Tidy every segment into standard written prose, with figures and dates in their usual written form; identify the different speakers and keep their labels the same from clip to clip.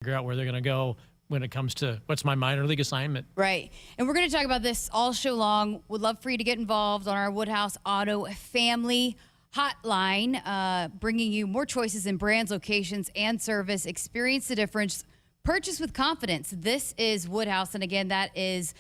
Speaker 1: figure out where they're going to go when it comes to what's my minor league assignment.
Speaker 2: Right. And we're going to talk about this all show long. Would love for you to get involved on our Woodhouse Auto Family Hotline, bringing you more choices in brands, locations, and service. Experience the difference. Purchase with confidence. This is Woodhouse. And again, that is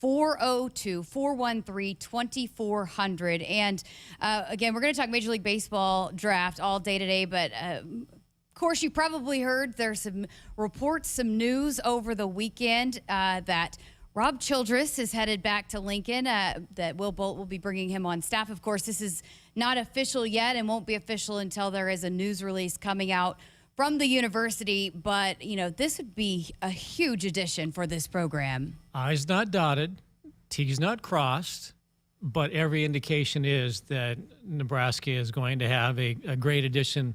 Speaker 2: 402-413-2400. And again, we're going to talk Major League Baseball draft all day today, but of course, you probably heard there's some reports, some news over the weekend that Rob Childress is headed back to Lincoln, that Will Bolt will be bringing him on staff. Of course, this is not official yet and won't be official until there is a news release coming out from the university. But, you know, this would be a huge addition for this program.
Speaker 1: I's not dotted, T's not crossed, but every indication is that Nebraska is going to have a great addition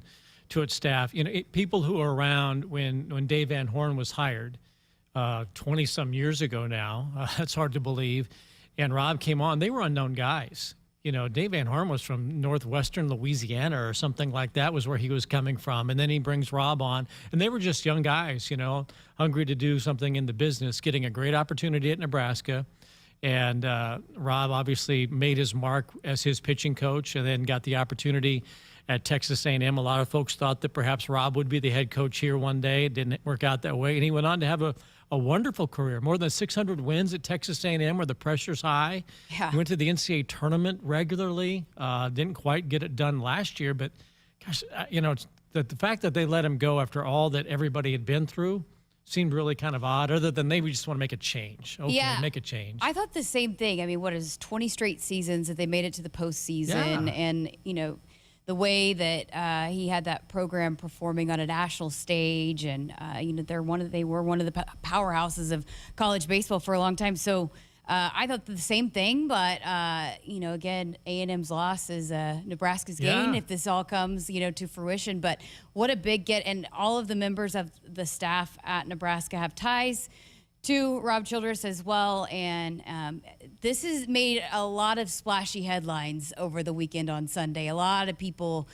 Speaker 1: to its staff. You know, people who were around when Dave Van Horn was hired 20-some years ago now, that's hard to believe, and Rob came on, they were unknown guys. You know, Dave Van Horn was from northwestern Louisiana or something like that was where he was coming from. And then he brings Rob on, and they were just young guys, you know, hungry to do something in the business, getting a great opportunity at Nebraska. And Rob obviously made his mark as his pitching coach and then got the opportunity at Texas A&M. A lot of folks thought that perhaps Rob would be the head coach here one day. It didn't work out that way. And he went on to have a wonderful career, more than 600 wins at Texas A&M where the pressure's high.
Speaker 2: Yeah.
Speaker 1: He went to the NCAA tournament regularly. Didn't quite get it done last year. But, gosh, you know, the fact that they let him go after all that everybody had been through seemed really kind of odd, other than maybe just want to make a change. Okay,
Speaker 2: yeah,
Speaker 1: make a change.
Speaker 2: I thought the same thing. I mean, what is 20 straight seasons that they made it to the postseason, and you know, the way that he had that program performing on a national stage, and you know, they were one of the powerhouses of college baseball for a long time. So I thought the same thing, but you know, again, A&M's loss is Nebraska's gain if this all comes, you know, to fruition. But what a big get, and all of the members of the staff at Nebraska have ties to Rob Childress as well, and this has made a lot of splashy headlines over the weekend on Sunday. A lot of people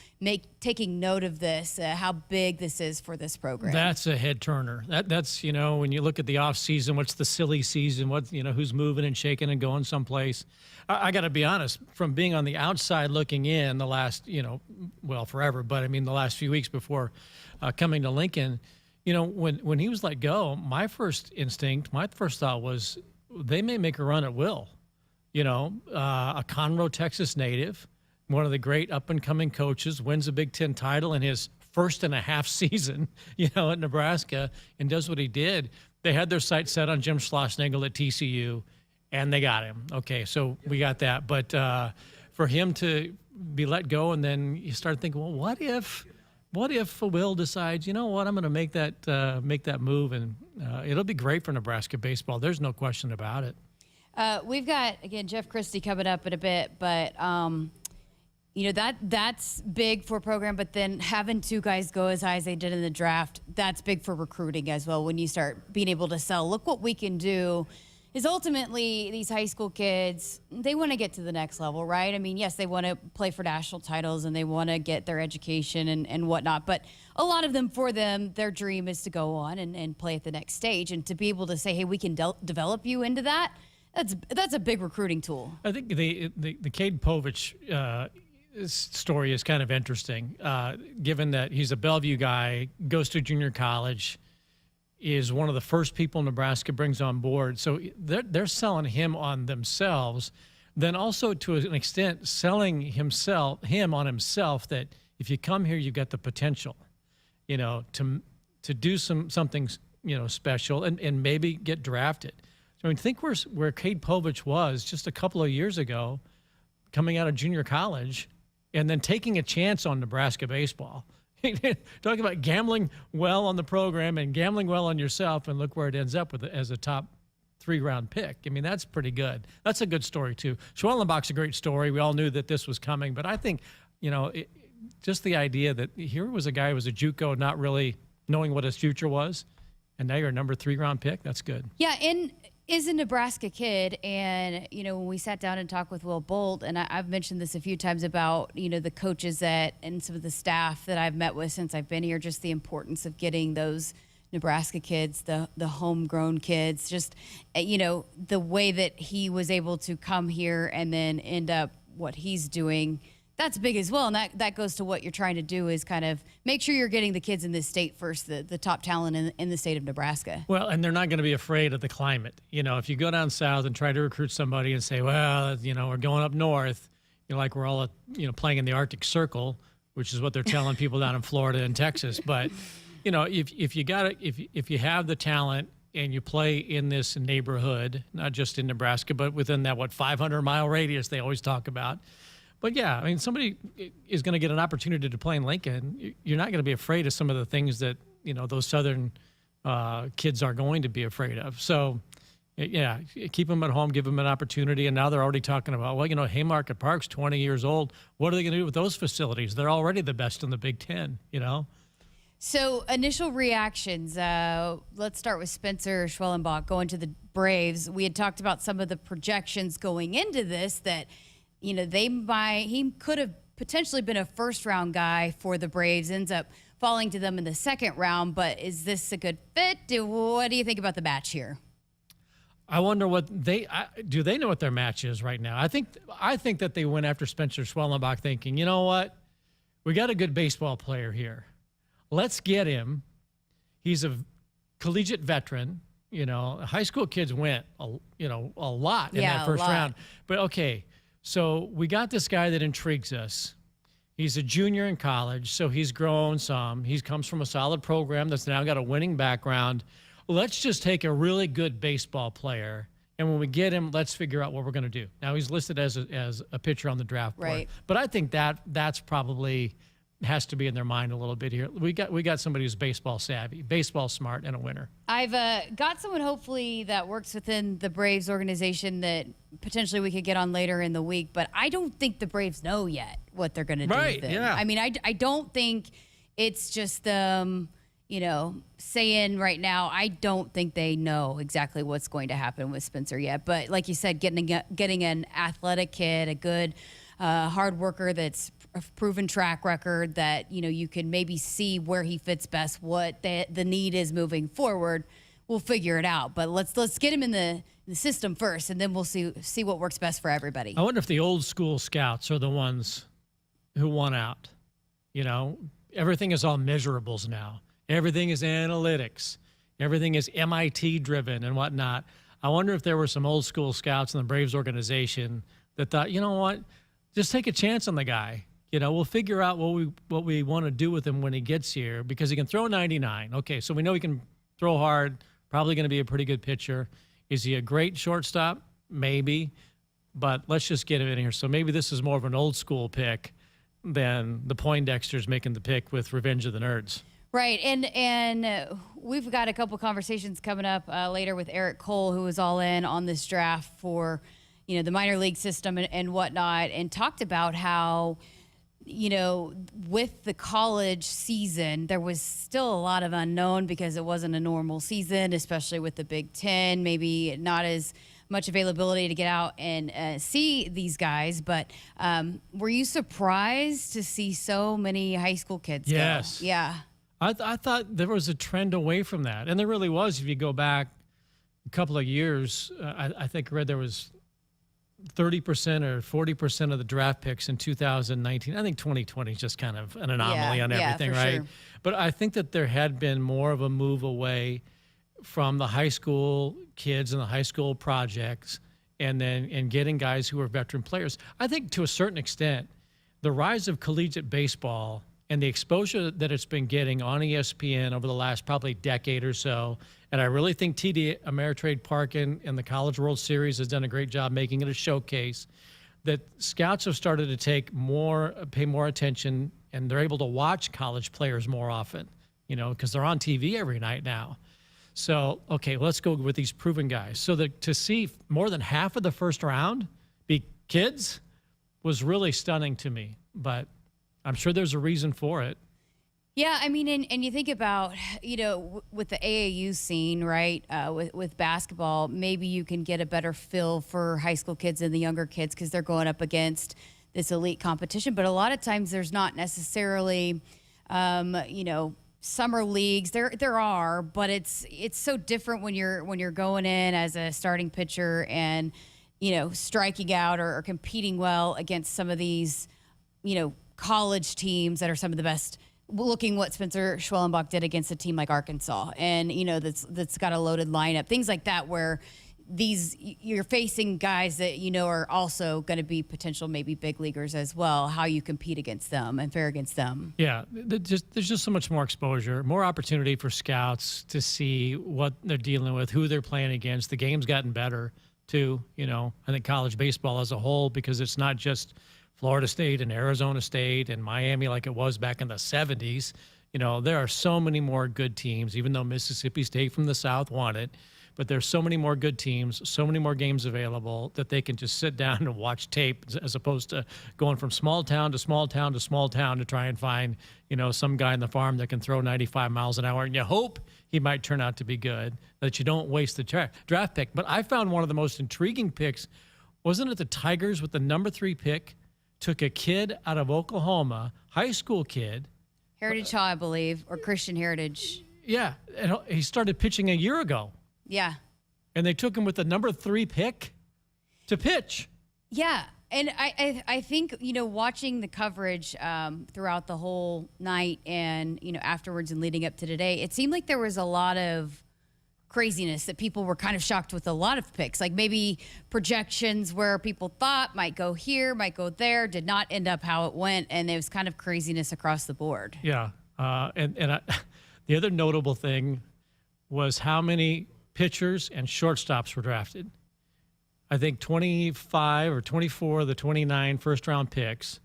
Speaker 2: taking note of this, how big this is for this program.
Speaker 1: That's a head turner. That's, you know, when you look at the off season, what's the silly season? What, you know, who's moving and shaking and going someplace? I got to be honest, from being on the outside looking in the last, you know, well, forever, but I mean the last few weeks before coming to Lincoln. You know, when he was let go, my first thought was they may make a run at Will. You know, a Conroe, Texas native, one of the great up-and-coming coaches, wins a Big Ten title in his first and a half season, you know, at Nebraska, and does what he did. They had their sights set on Jim Schlossnagle at TCU, and they got him. Okay, so we got that. But for him to be let go, and then you start thinking, well, what if Will decides, you know what, I'm going to make that move, and it'll be great for Nebraska baseball. There's no question about it.
Speaker 2: We've got, again, Jeff Christie coming up in a bit, but you know, that's big for a program. But then having two guys go as high as they did in the draft, that's big for recruiting as well. When you start being able to sell, look what we can do. Is ultimately these high school kids, they want to get to the next level, right? I mean, yes, they want to play for national titles and they want to get their education and whatnot, but a lot of them, for them, their dream is to go on and play at the next stage. And to be able to say, hey, we can develop you into that, that's a big recruiting tool.
Speaker 1: I think the Cade Povich story is kind of interesting, given that he's a Bellevue guy, goes to junior college, is one of the first people Nebraska brings on board. So they're selling him on themselves. Then also, to an extent, selling him on himself, that if you come here, you've got the potential, you know, to do something, you know, special and maybe get drafted. So I mean, think where Cade Povich was just a couple of years ago, coming out of junior college, and then taking a chance on Nebraska baseball. Talking about gambling well on the program and gambling well on yourself, and look where it ends up with as a top 3-round pick. I mean, that's pretty good. That's a good story, too. Schwellenbach's a great story. We all knew that this was coming, but I think, you know, just the idea that here was a guy who was a JUCO, not really knowing what his future was, and now you're a number 3-round pick, that's good.
Speaker 2: Yeah, and is a Nebraska kid, and you know, when we sat down and talked with Will Bolt, and I've mentioned this a few times about, you know, the coaches and some of the staff that I've met with since I've been here, just the importance of getting those Nebraska kids, the homegrown kids, just, the way that he was able to come here and then end up what he's doing. That's big as well. And that goes to what you're trying to do is kind of make sure you're getting the kids in this state first, the top talent in the state of Nebraska.
Speaker 1: Well, and they're not going to be afraid of the climate. If you go down south and try to recruit somebody and say, well, we're going up north, like we're all, playing in the Arctic Circle, which is what they're telling people down in Florida and Texas. But, if you have the talent and you play in this neighborhood, not just in Nebraska, but within that, 500-mile radius they always talk about. But yeah, I mean, somebody is going to get an opportunity to play in Lincoln. You're not going to be afraid of some of the things that, those Southern kids are going to be afraid of. So, yeah, keep them at home, give them an opportunity. And now they're already talking about, Haymarket Park's 20 years old. What are they going to do with those facilities? They're already the best in the Big Ten,
Speaker 2: So initial reactions, let's start with Spencer Schwellenbach going to the Braves. We had talked about some of the projections going into this that, he could have potentially been a first-round guy for the Braves, ends up falling to them in the second round. But is this a good fit? What do you think about the match here?
Speaker 1: I wonder what do they know what their match is right now? I think that they went after Spencer Schwellenbach thinking, you know what? We got a good baseball player here. Let's get him. He's a collegiate veteran. High school kids went a lot in that first round. But okay, so we got this guy that intrigues us. He's a junior in college, so he's grown some. He comes from a solid program that's now got a winning background. Let's just take a really good baseball player, and when we get him, let's figure out what we're going to do. Now, he's listed as a pitcher on the draft board.
Speaker 2: Right.
Speaker 1: But I think that's probably has to be in their mind a little bit here. We got somebody who's baseball savvy, baseball smart, and a winner.
Speaker 2: I've got someone hopefully that works within the Braves organization that potentially we could get on later in the week, but I don't think the Braves know yet what they're going to do with him.
Speaker 1: Yeah.
Speaker 2: I mean, I don't think it's just them, saying right now, I don't think they know exactly what's going to happen with Spencer yet. But like you said, getting an athletic kid, a good hard worker that's a proven track record that, you can maybe see where he fits best, what the need is moving forward. We'll figure it out. But let's get him in the system first, and then we'll see what works best for everybody.
Speaker 1: I wonder if the old school scouts are the ones who won out. Everything is all measurables now. Everything is analytics. Everything is MIT driven and whatnot. I wonder if there were some old school scouts in the Braves organization that thought, you know what, just take a chance on the guy. We'll figure out what we want to do with him when he gets here because he can throw 99. Okay, so we know he can throw hard, probably going to be a pretty good pitcher. Is he a great shortstop? Maybe, but let's just get him in here. So maybe this is more of an old school pick than the Poindexters making the pick with Revenge of the Nerds.
Speaker 2: Right, and we've got a couple conversations coming up later with Eric Cole, who was all in on this draft for, the minor league system and whatnot, and talked about how, with the college season, there was still a lot of unknown because it wasn't a normal season, especially with the Big Ten, maybe not as much availability to get out and see these guys. But were you surprised to see so many high school kids go?
Speaker 1: Yes.
Speaker 2: Yeah.
Speaker 1: I thought there was a trend away from that. And there really was. If you go back a couple of years, I think I read there was 30% or 40% of the draft picks in 2019. I think 2020 is just kind of an anomaly on everything, right?
Speaker 2: Sure.
Speaker 1: But I think that there had been more of a move away from the high school kids and the high school projects and getting guys who are veteran players. I think to a certain extent, the rise of collegiate baseball and the exposure that it's been getting on ESPN over the last probably decade or so, and I really think TD Ameritrade Park and the College World Series has done a great job making it a showcase, that scouts have started to pay more attention, and they're able to watch college players more often, because they're on TV every night now. So, okay, let's go with these proven guys. So to see more than half of the first round be kids was really stunning to me, but I'm sure there's a reason for it.
Speaker 2: Yeah, I mean, and you think about, with the AAU scene, right, with basketball, maybe you can get a better feel for high school kids and the younger kids because they're going up against this elite competition. But a lot of times there's not necessarily, summer leagues. There are, but it's so different when you're going in as a starting pitcher and, striking out or competing well against some of these, college teams that are some of the best. Looking what Spencer Schwellenbach did against a team like Arkansas, and that's got a loaded lineup, things like that, where you're facing guys that are also going to be potential maybe big leaguers as well. How you compete against them and fare against them.
Speaker 1: Yeah, there's just so much more exposure, more opportunity for scouts to see what they're dealing with, who they're playing against. The game's gotten better too. I think college baseball as a whole, because it's not just Florida State and Arizona State and Miami like it was back in the 70s. There are so many more good teams, even though Mississippi State from the South won it. But there's so many more good teams, so many more games available that they can just sit down and watch tape, as opposed to going from small town to small town to small town to try and find, some guy on the farm that can throw 95 miles an hour. And you hope he might turn out to be good, that you don't waste the draft pick. But I found one of the most intriguing picks. Wasn't it the Tigers with the number 3 pick? Took a kid out of Oklahoma, high school kid.
Speaker 2: Heritage Hall, I believe, or Christian Heritage.
Speaker 1: Yeah, and he started pitching a year ago.
Speaker 2: Yeah.
Speaker 1: And they took him with the number 3 pick to pitch.
Speaker 2: Yeah, and I think, watching the coverage throughout the whole night and, afterwards and leading up to today, it seemed like there was a lot of craziness, that people were kind of shocked with a lot of picks, like maybe projections where people thought might go here, might go there, did not end up how it went, and it was kind of craziness across the board.
Speaker 1: Yeah, the other notable thing was how many pitchers and shortstops were drafted. I think 25 or 24 of the 29 first-round picks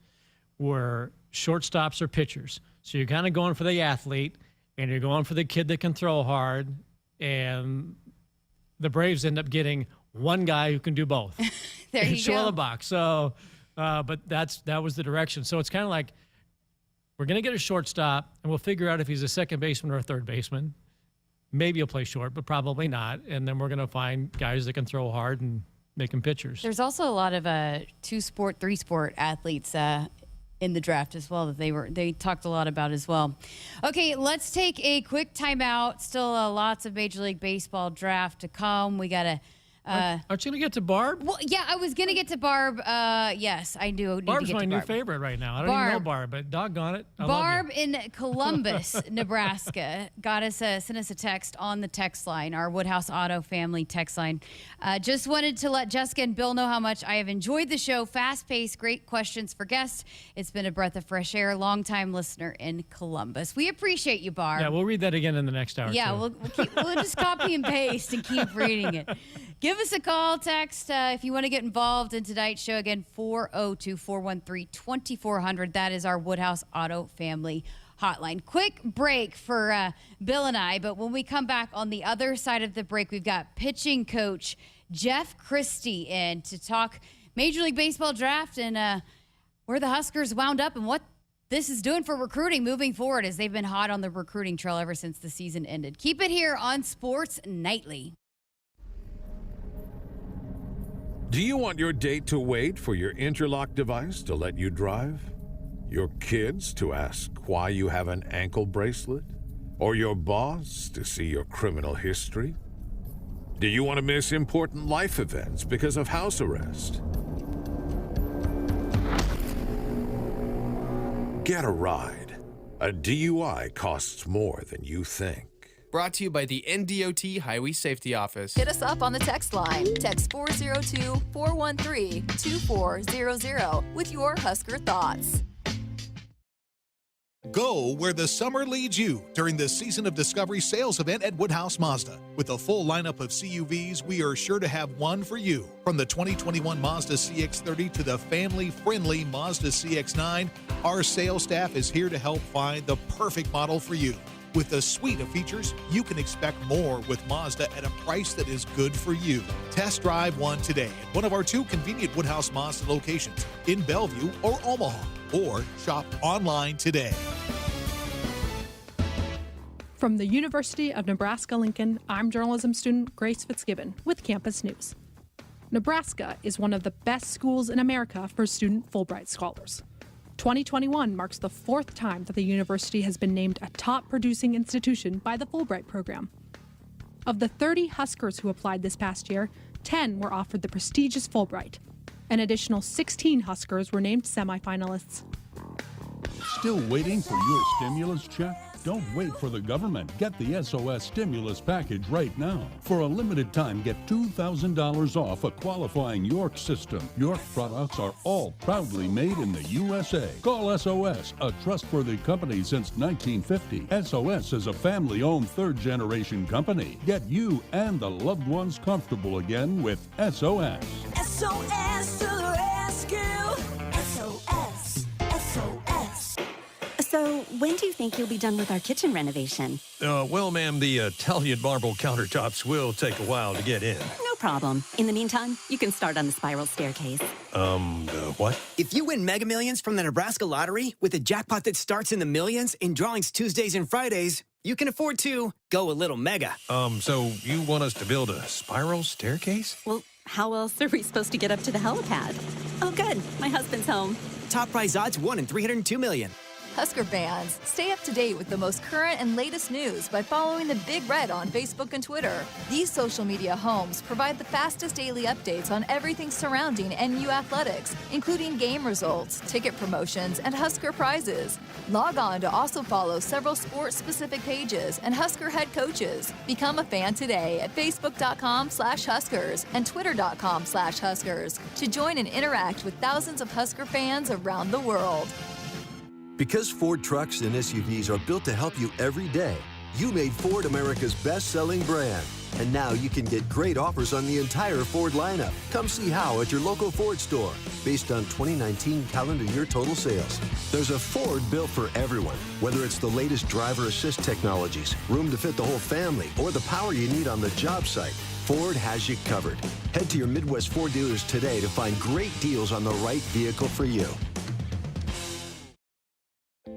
Speaker 1: were shortstops or pitchers. So you're kind of going for the athlete, and you're going for the kid that can throw hard. And the Braves end up getting one guy who can do both.
Speaker 2: There you go.
Speaker 1: Schwellenbach. So, but that was the direction. So it's kind of like, we're going to get a shortstop, and we'll figure out if he's a second baseman or a third baseman. Maybe he'll play short, but probably not. And then we're going to find guys that can throw hard and make them pitchers.
Speaker 2: There's also a lot of 2-sport, 3-sport athletes in the draft as well that they talked a lot about as well. Okay, let's take a quick timeout. Still lots of Major League Baseball draft to come. We got to
Speaker 1: Aren't you going to get to Barb?
Speaker 2: Well, yeah, I was going to get to Barb. Yes, I do.
Speaker 1: Barb's my new favorite right now. I don't even know Barb, but doggone it.
Speaker 2: Barb in Columbus, Nebraska, sent us a text on the text line, our Woodhouse Auto family text line. Just wanted to let Jessica and Bill know how much I have enjoyed the show. Fast-paced, great questions for guests. It's been a breath of fresh air. Longtime listener in Columbus. We appreciate you, Barb.
Speaker 1: Yeah, we'll read that again in the next hour.
Speaker 2: Yeah, we'll just copy and paste and keep reading it. Give us a call, text, if you want to get involved in tonight's show. Again, 402-413-2400. That is our Woodhouse Auto Family hotline. Quick break for Bill and I, but when we come back on the other side of the break, we've got pitching coach Jeff Christie in to talk Major League Baseball draft and where the Huskers wound up and what this is doing for recruiting moving forward, as they've been hot on the recruiting trail ever since the season ended. Keep it here on Sports Nightly.
Speaker 3: Do you want your date to wait for your interlock device to let you drive? Your kids to ask why you have an ankle bracelet? Or your boss to see your criminal history? Do you want to miss important life events because of house arrest? Get a ride. A DUI costs more than you think.
Speaker 4: Brought to you by the NDOT Highway Safety Office.
Speaker 5: Hit us up on the text line. Text 402-413-2400 with your Husker thoughts.
Speaker 6: Go where the summer leads you during the Season of Discovery sales event at Woodhouse Mazda. With a full lineup of CUVs, we are sure to have one for you. From the 2021 Mazda CX-30 to the family-friendly Mazda CX-9, our sales staff is here to help find the perfect model for you. With a suite of features, you can expect more with Mazda at a price that is good for you. Test drive one today at one of our 2 convenient Woodhouse Mazda locations in Bellevue or Omaha, or shop online today.
Speaker 7: From the University of Nebraska-Lincoln, I'm journalism student Grace Fitzgibbon with Campus News. Nebraska is one of the best schools in America for student Fulbright scholars. 2021 marks the 4th time that the university has been named a top producing institution by the Fulbright program. Of the 30 Huskers who applied this past year, 10 were offered the prestigious Fulbright. An additional 16 Huskers were named semifinalists.
Speaker 8: Still waiting for your stimulus check? Don't wait for the government. Get the SOS stimulus package right now. For a limited time, get $2,000 off a qualifying York system. York products are all proudly made in the USA. Call SOS, a trustworthy company since 1950. SOS is a family-owned third-generation company. Get you and the loved ones comfortable again with SOS.
Speaker 9: SOS to the rescue! SOS! SOS! So, when do you think you'll be done with our kitchen renovation?
Speaker 10: Well, ma'am, the Italian marble countertops will take a while to get in.
Speaker 9: No problem. In the meantime, you can start on the spiral staircase.
Speaker 10: What?
Speaker 11: If you win Mega Millions from the Nebraska Lottery with a jackpot that starts in the millions in drawings Tuesdays and Fridays, you can afford to go a little mega.
Speaker 10: So you want us to build a spiral staircase?
Speaker 9: Well, how else are we supposed to get up to the helipad? Oh, good. My husband's home.
Speaker 11: Top prize odds 1 in 302 million.
Speaker 5: Husker fans, stay up to date with the most current and latest news by following the Big Red on Facebook and Twitter. These social media homes provide the fastest daily updates on everything surrounding NU athletics, including game results, ticket promotions, and Husker prizes. Log on to also follow several sports-specific pages and Husker head coaches. Become a fan today at facebook.com/Huskers and twitter.com/Huskers to join and interact with thousands of Husker fans around the world.
Speaker 12: Because Ford trucks and SUVs are built to help you every day, you made Ford America's best-selling brand. And now you can get great offers on the entire Ford lineup. Come see how at your local Ford store, based on 2019 calendar year total sales. There's a Ford built for everyone, whether it's the latest driver assist technologies, room to fit the whole family, or the power you need on the job site. Ford has you covered. Head to your Midwest Ford dealers today to find great deals on the right vehicle for you.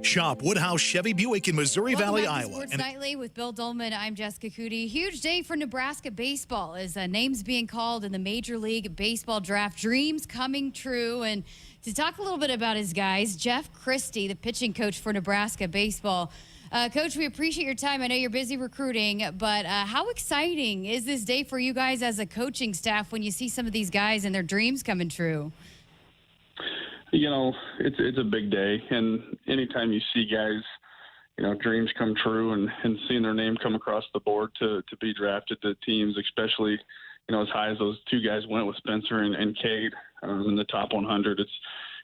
Speaker 6: Shop Woodhouse Chevy Buick in Missouri Valley,
Speaker 2: Welcome back to
Speaker 6: Iowa.
Speaker 2: Sports Nightly with Bill Dolman. I'm Jessica Coody. Huge day for Nebraska baseball as names being called in the Major League Baseball draft. Dreams coming true. And to talk a little bit about his guys, Jeff Christie, the pitching coach for Nebraska baseball. Coach, we appreciate your time. I know you're busy recruiting, but how exciting is this day for you guys as a coaching staff when you see some of these guys and their dreams coming true?
Speaker 13: You know, it's a big day, and anytime you see guys, you know, dreams come true and seeing their name come across the board to be drafted to teams, especially, you know, as high as those two guys went with Spencer and Cade in the top 100,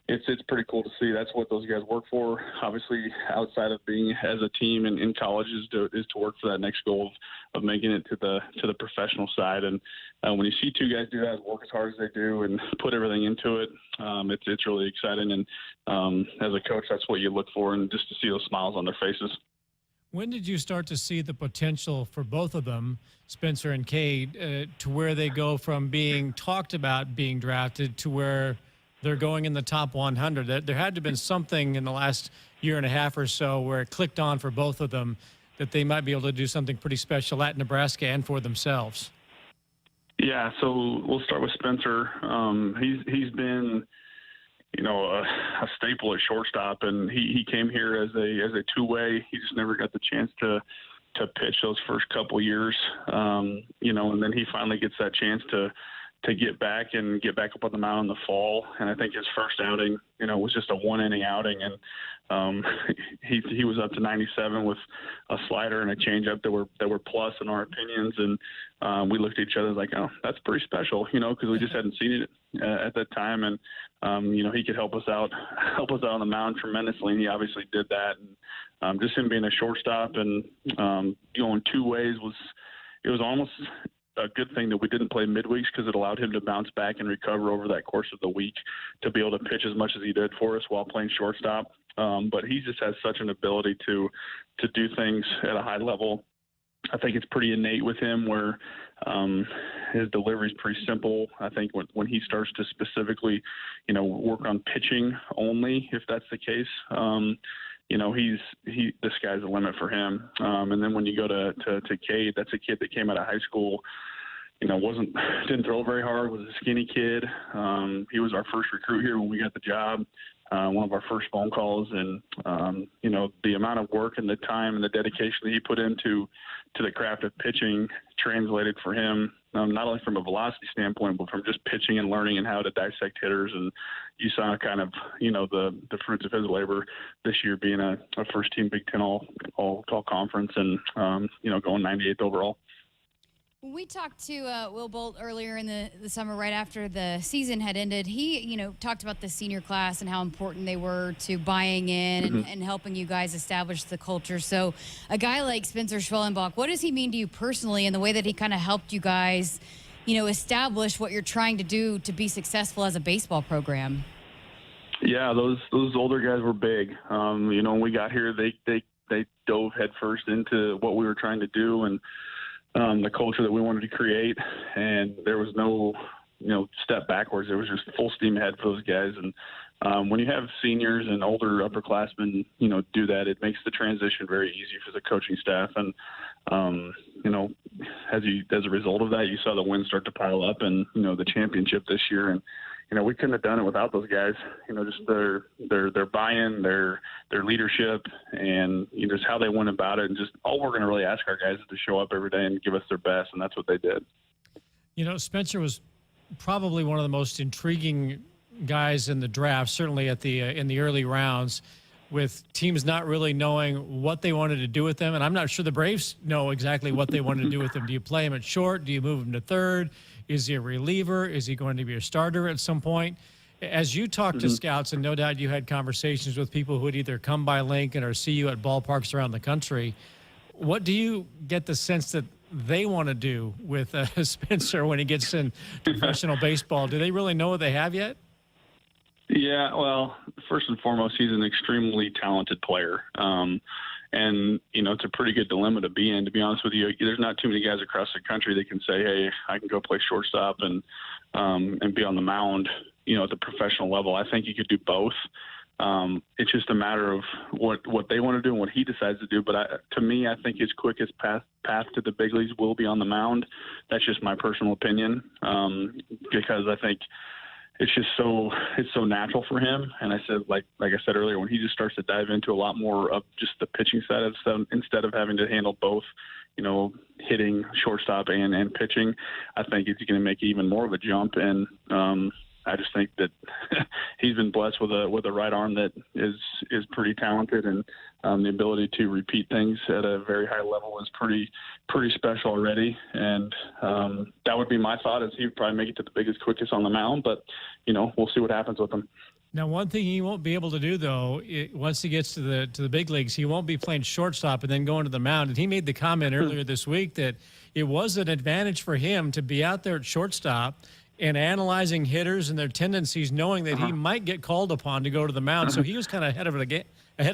Speaker 13: it's pretty cool to see. That's what those guys work for. Obviously, outside of being as a team in college is to work for that next goal of making it to the professional side. And when you see two guys do that, work as hard as they do, and put everything into it, it's really exciting. And as a coach, that's what you look for, and just to see those smiles on their faces.
Speaker 1: When did you start to see the potential for both of them, Spencer and Cade, to where they go from being talked about being drafted to where they're going in the top 100? There had to have been something in the last year and a half or so where it clicked on for both of them that they might be able to do something pretty special at Nebraska and for themselves.
Speaker 13: Yeah, so we'll start with Spencer. He's been, you know, a staple at shortstop, and he came here as a two-way. He just never got the chance to pitch those first couple years, you know, and then he finally gets that chance to get back up on the mound in the fall. And I think his first outing, you know, was just a one-inning outing, and he was up to 97 with a slider and a changeup that were plus in our opinions. And we looked at each other like, oh, that's pretty special, you know, because we just hadn't seen it at that time. And you know, he could help us out on the mound tremendously, and he obviously did that. And just him being a shortstop and going two ways it was almost a good thing that we didn't play midweeks, because it allowed him to bounce back and recover over that course of the week to be able to pitch as much as he did for us while playing shortstop. But he just has such an ability to do things at a high level. I think it's pretty innate with him, where his delivery is pretty simple. I think when he starts to specifically, you know, work on pitching only, if that's the case, you know, the sky's the limit for him. And then when you go to Cade, that's a kid that came out of high school, you know, didn't throw very hard, was a skinny kid. He was our first recruit here when we got the job. one of our first phone calls, and the amount of work and the time and the dedication that he put into the craft of pitching translated for him, not only from a velocity standpoint, but from just pitching and learning and how to dissect hitters. And you saw kind of the fruits of his labor this year, being a first team Big Ten all conference, and going 98th overall.
Speaker 2: When we talked to Will Bolt earlier in the summer, right after the season had ended, he, talked about the senior class and how important they were to buying in and helping you guys establish the culture. So a guy like Spencer Schwellenbach, what does he mean to you personally in the way that he kind of helped you guys, establish what you're trying to do to be successful as a baseball program? Yeah,
Speaker 13: those older guys were big. When we got here, they dove headfirst into what we were trying to do, and the culture that we wanted to create, and there was no, step backwards. It was just full steam ahead for those guys. And when you have seniors and older upperclassmen, do that, it makes the transition very easy for the coaching staff. And, as a result of that, you saw the wins start to pile up, and, the championship this year. And, we couldn't have done it without those guys. Just their buy-in, their leadership, and just how they went about it. And just all we're going to really ask our guys is to show up every day and give us their best, and that's what they did.
Speaker 1: Spencer was probably one of the most intriguing guys in the draft, certainly in the early rounds, with teams not really knowing what they wanted to do with them. And I'm not sure the Braves know exactly what they wanted to do with him. Do you play him at short? Do you move him to third? Is he a reliever? Is he going to be a starter at some point? As you talk to scouts, and no doubt you had conversations with people who would either come by Lincoln or see you at ballparks around the country, what do you get the sense that they want to do with Spencer when he gets in professional baseball? Do they really know what they have yet?
Speaker 13: Yeah, well, first and foremost, he's an extremely talented player. And, it's a pretty good dilemma to be in, to be honest with you. There's not too many guys across the country that can say, hey, I can go play shortstop and be on the mound, at the professional level. I think you could do both. It's just a matter of what they want to do and what he decides to do. But to me, I think his quickest path to the big leagues will be on the mound. That's just my personal opinion, because I think it's so natural for him. And I said, like I said earlier, when he just starts to dive into a lot more of just the pitching side of stuff, instead of having to handle both, hitting, shortstop, and pitching, I think it's going to make even more of a jump. And I just think that he's been blessed with a right arm that is pretty talented, and the ability to repeat things at a very high level is pretty special already. And that would be my thought, is he would probably make it to the biggest, quickest on the mound, but we'll see what happens with him.
Speaker 1: Now, one thing he won't be able to do, though, once he gets to the big leagues, he won't be playing shortstop and then going to the mound. And he made the comment earlier this week that it was an advantage for him to be out there at shortstop and analyzing hitters and their tendencies, knowing that he might get called upon to go to the mound. So he was kind of ahead of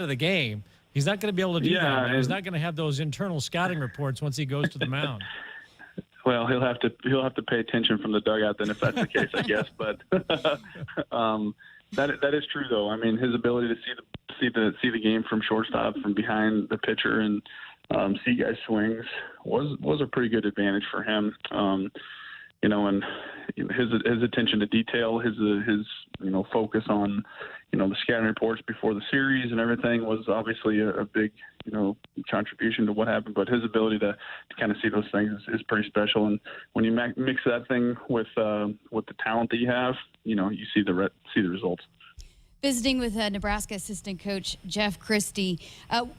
Speaker 1: the game. He's not going to be able to do that. He's not going to have those internal scouting reports once he goes to the mound.
Speaker 13: Well, he'll have to pay attention from the dugout then, if that's the case, I guess. But that is true, though. I mean, his ability to see the game from shortstop, from behind the pitcher, and see guys' swings was a pretty good advantage for him. And his attention to detail, his focus on the scouting reports before the series and everything was obviously a big contribution to what happened. But his ability to kind of see those things is pretty special. And when you mix that thing with the talent that you have, you see the results.
Speaker 2: Visiting with Nebraska assistant coach Jeff Christie,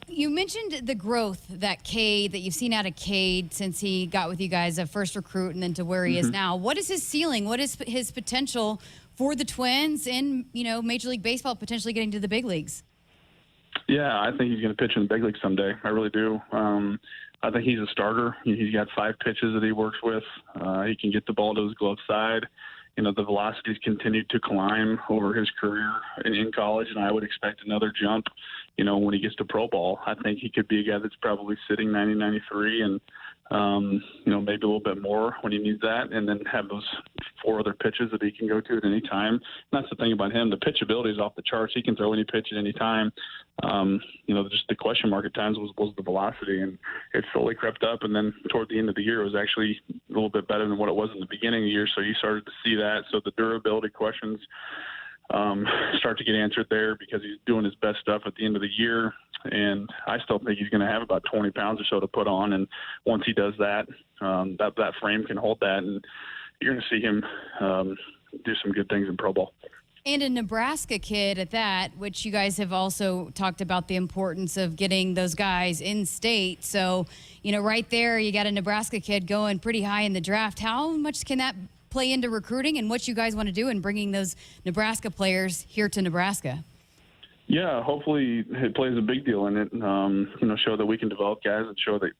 Speaker 2: you mentioned the growth that you've seen out of Cade since he got with you guys, a first recruit, and then to where he is now. What is his ceiling? What is his potential for the Twins in Major League Baseball, potentially getting to the big leagues?
Speaker 13: Yeah, I think he's going to pitch in the big leagues someday. I really do. I think he's a starter. He's got 5 pitches that he works with. He can get the ball to his glove side. The velocities continued to climb over his career in college, and I would expect another jump, when he gets to pro ball. I think he could be a guy that's probably sitting 90, 93, and, maybe a little bit more when he needs that, and then have those 4 other pitches that he can go to at any time. And that's the thing about him. The pitchability is off the charts. He can throw any pitch at any time. Just the question mark at times was the velocity, and it slowly crept up. And then toward the end of the year, it was actually a little bit better than what it was in the beginning of the year. So you started to see that. So the durability questions start to get answered there because he's doing his best stuff at the end of the year. And I still think he's going to have about 20 pounds or so to put on. And once he does that, that frame can hold that. And you're going to see him do some good things in Pro Bowl.
Speaker 2: And a Nebraska kid at that, which you guys have also talked about the importance of getting those guys in state. So, right there, you got a Nebraska kid going pretty high in the draft. How much can that play into recruiting and what you guys want to do in bringing those Nebraska players here to Nebraska?
Speaker 13: Yeah, hopefully it plays a big deal in it. Show that we can develop guys and show that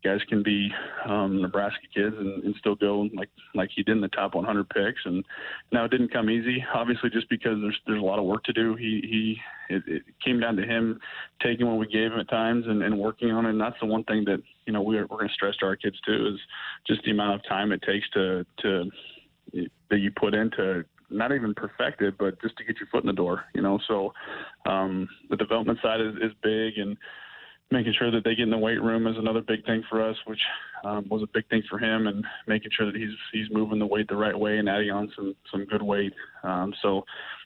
Speaker 13: guys can be Nebraska kids and still go like he did in the top 100 picks. And now it didn't come easy, obviously, just because there's a lot of work to do. It came down to him taking what we gave him at times and working on it. And that's the one thing that we're going to stress to our kids too, is just the amount of time it takes to that you put into not even perfect it, but just to get your foot in the door. So the development side is big, and making sure that they get in the weight room is another big thing for us, which was a big thing for him, and making sure that he's moving the weight the right way and adding on some good weight. So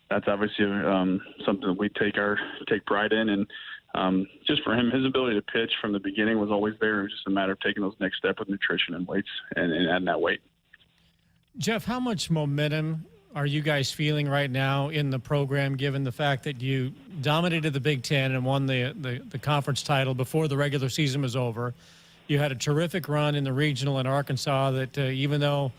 Speaker 13: that's obviously something that we take pride in. And just for him, his ability to pitch from the beginning was always there. It was just a matter of taking those next step with nutrition and weights and adding that weight.
Speaker 1: Jeff, how much momentum are you guys feeling right now in the program, given the fact that you dominated the Big Ten and won the conference title before the regular season was over? You had a terrific run in the regional in Arkansas that even though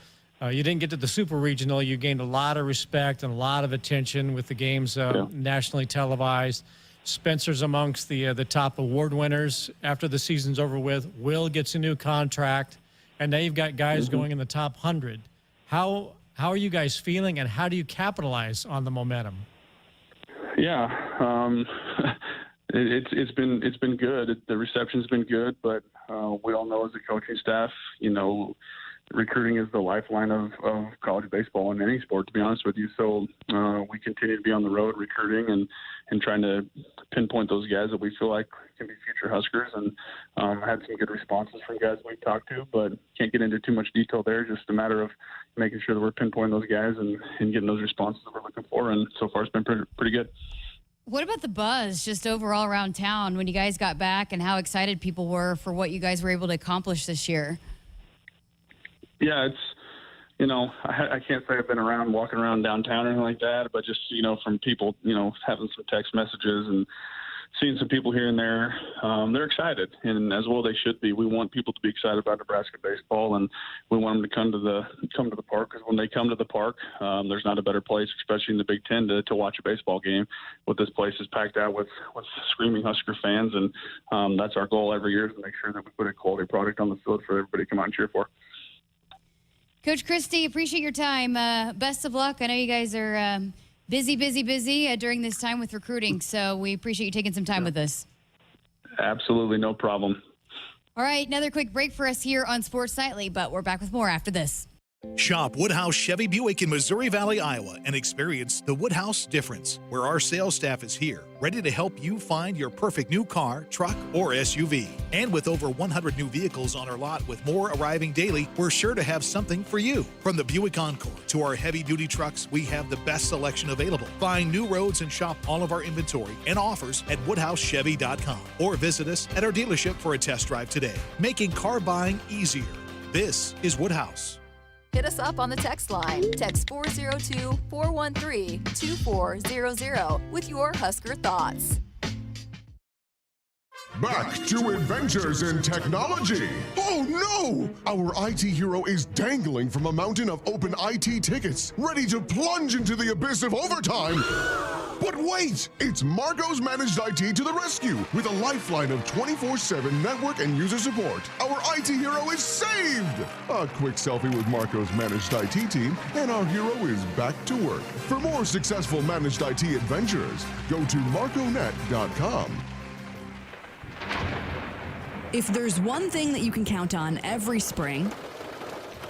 Speaker 1: you didn't get to the super regional, you gained a lot of respect and a lot of attention with the games nationally televised. Spencer's amongst the top award winners after the season's over with. Will gets a new contract, and now you've got guys going in the top 100. How are you guys feeling, and how do you capitalize on the momentum?
Speaker 13: Yeah, it's been good. The reception's been good, but we all know as a coaching staff, recruiting is the lifeline of college baseball and any sport, to be honest with you. So we continue to be on the road recruiting and trying to pinpoint those guys that we feel like can be future Huskers. And had some good responses from guys we've talked to, but can't get into too much detail there. Just a matter of making sure that we're pinpointing those guys and getting those responses that we're looking for. And so far it's been pretty good.
Speaker 2: What about the buzz just overall around town when you guys got back, and how excited people were for what you guys were able to accomplish this year?
Speaker 13: Yeah, it's, I can't say I've been walking around downtown or anything like that, but just, from people, having some text messages and seeing some people here and there, they're excited, and as well they should be. We want people to be excited about Nebraska baseball, and we want them to come to the park, because when they come to the park, there's not a better place, especially in the Big Ten, to watch a baseball game. What this place is packed out with screaming Husker fans, and that's our goal every year, is to make sure that we put a quality product on the field for everybody to come out and cheer for.
Speaker 2: Coach Christie, appreciate your time. Best of luck. I know you guys are busy during this time with recruiting, so we appreciate you taking some time with us.
Speaker 13: Absolutely, no problem.
Speaker 2: All right, another quick break for us here on Sports Nightly, but we're back with more after this.
Speaker 6: Shop Woodhouse Chevy Buick in Missouri Valley, Iowa, and experience the Woodhouse difference, where our sales staff is here, ready to help you find your perfect new car, truck, or SUV. And with over 100 new vehicles on our lot with more arriving daily, we're sure to have something for you. From the Buick Encore to our heavy-duty trucks, we have the best selection available. Find new roads and shop all of our inventory and offers at WoodhouseChevy.com, or visit us at our dealership for a test drive today, making car buying easier. This is Woodhouse.
Speaker 5: Hit us up on the text line. Text 402-413-2400 with your Husker thoughts.
Speaker 14: Back to adventures in technology. Oh no! Our IT hero is dangling from a mountain of open IT tickets, ready to plunge into the abyss of overtime. But wait! It's Marco's Managed IT to the rescue with a lifeline of 24/7 network and user support. Our IT hero is saved! A quick selfie with Marco's Managed IT team, and our hero is back to work. For more successful Managed IT adventures, go to marconet.com.
Speaker 15: If there's one thing that you can count on every spring,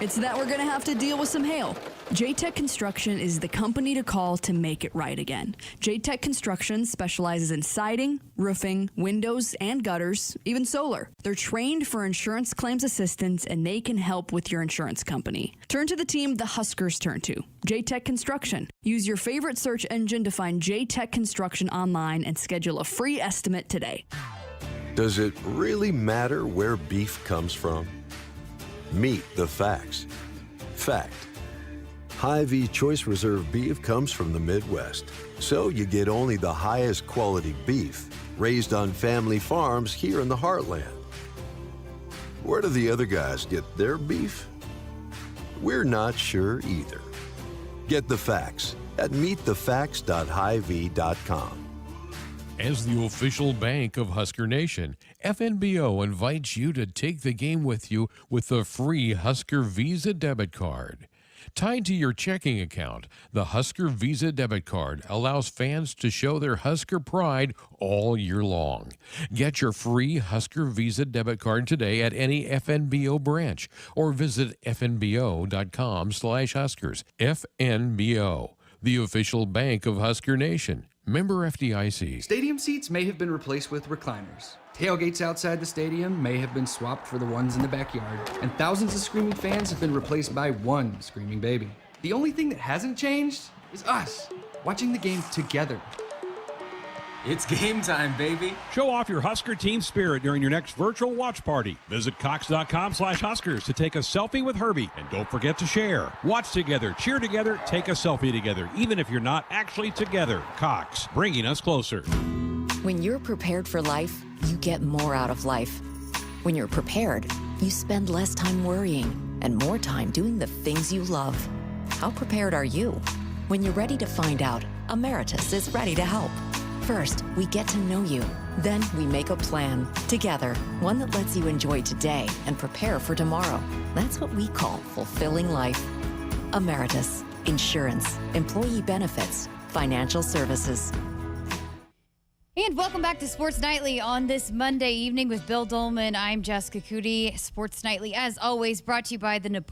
Speaker 15: it's that we're going to have to deal with some hail. J-Tech Construction is the company to call to make it right again. J-Tech Construction specializes in siding, roofing, windows, and gutters, even solar. They're trained for insurance claims assistance, and they can help with your insurance company. Turn to the team the Huskers turn to, J-Tech Construction. Use your favorite search engine to find J-Tech Construction online and schedule a free estimate today.
Speaker 12: Does it really matter where beef comes from? Meet the facts. Fact: Hy-Vee Choice Reserve beef comes from the Midwest, so you get only the highest quality beef raised on family farms here in the heartland. Where do the other guys get their beef? We're not sure either. Get the facts at meetthefacts.hyvee.com.
Speaker 16: As the official bank of Husker Nation, FNBO invites you to take the game with you with the free Husker Visa debit card. Tied to your checking account, the Husker Visa debit card allows fans to show their Husker pride all year long. Get your free Husker Visa debit card today at any FNBO branch or visit fnbo.com/Huskers. FNBO, the official bank of Husker Nation. Member FDIC.
Speaker 17: Stadium seats may have been replaced with recliners. Tailgates outside the stadium may have been swapped for the ones in the backyard. And thousands of screaming fans have been replaced by one screaming baby. The only thing that hasn't changed is us, watching the game together.
Speaker 18: It's game time, baby.
Speaker 19: Show off your Husker team spirit during your next virtual watch party. Visit Cox.com/Huskers to take a selfie with Herbie. And don't forget to share. Watch together, cheer together, take a selfie together, even if you're not actually together. Cox, bringing us closer.
Speaker 20: When you're prepared for life, you get more out of life. When you're prepared, you spend less time worrying and more time doing the things you love. How prepared are you? When you're ready to find out, Emeritus is ready to help. First, we get to know you. Then we make a plan together, one that lets you enjoy today and prepare for tomorrow. That's what we call fulfilling life. Emeritus, insurance, employee benefits, financial services.
Speaker 2: And welcome back to Sports Nightly on this Monday evening with Bill Dolman. I'm Jessica Coody. Sports Nightly, as always, brought to you by the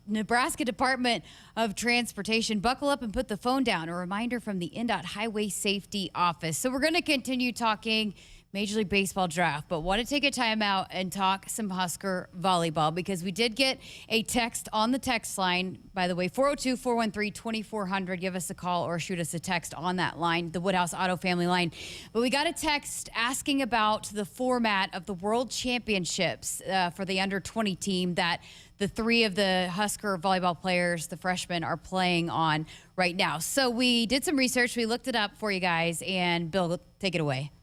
Speaker 2: Nebraska Department of Transportation. Buckle up and put the phone down. A reminder from the NDOT Highway Safety Office. So we're going to continue talking Major League Baseball draft, but want to take a time out and talk some Husker volleyball because we did get a text on the text line. By the way, 402-413-2400. Give us a call or shoot us a text on that line, the Woodhouse Auto Family line. But we got a text asking about the format of the World Championships for the under-20 team that the three of the Husker volleyball players, the freshmen, are playing on right now. So we did some research. We looked it up for you guys. And Bill, take it away.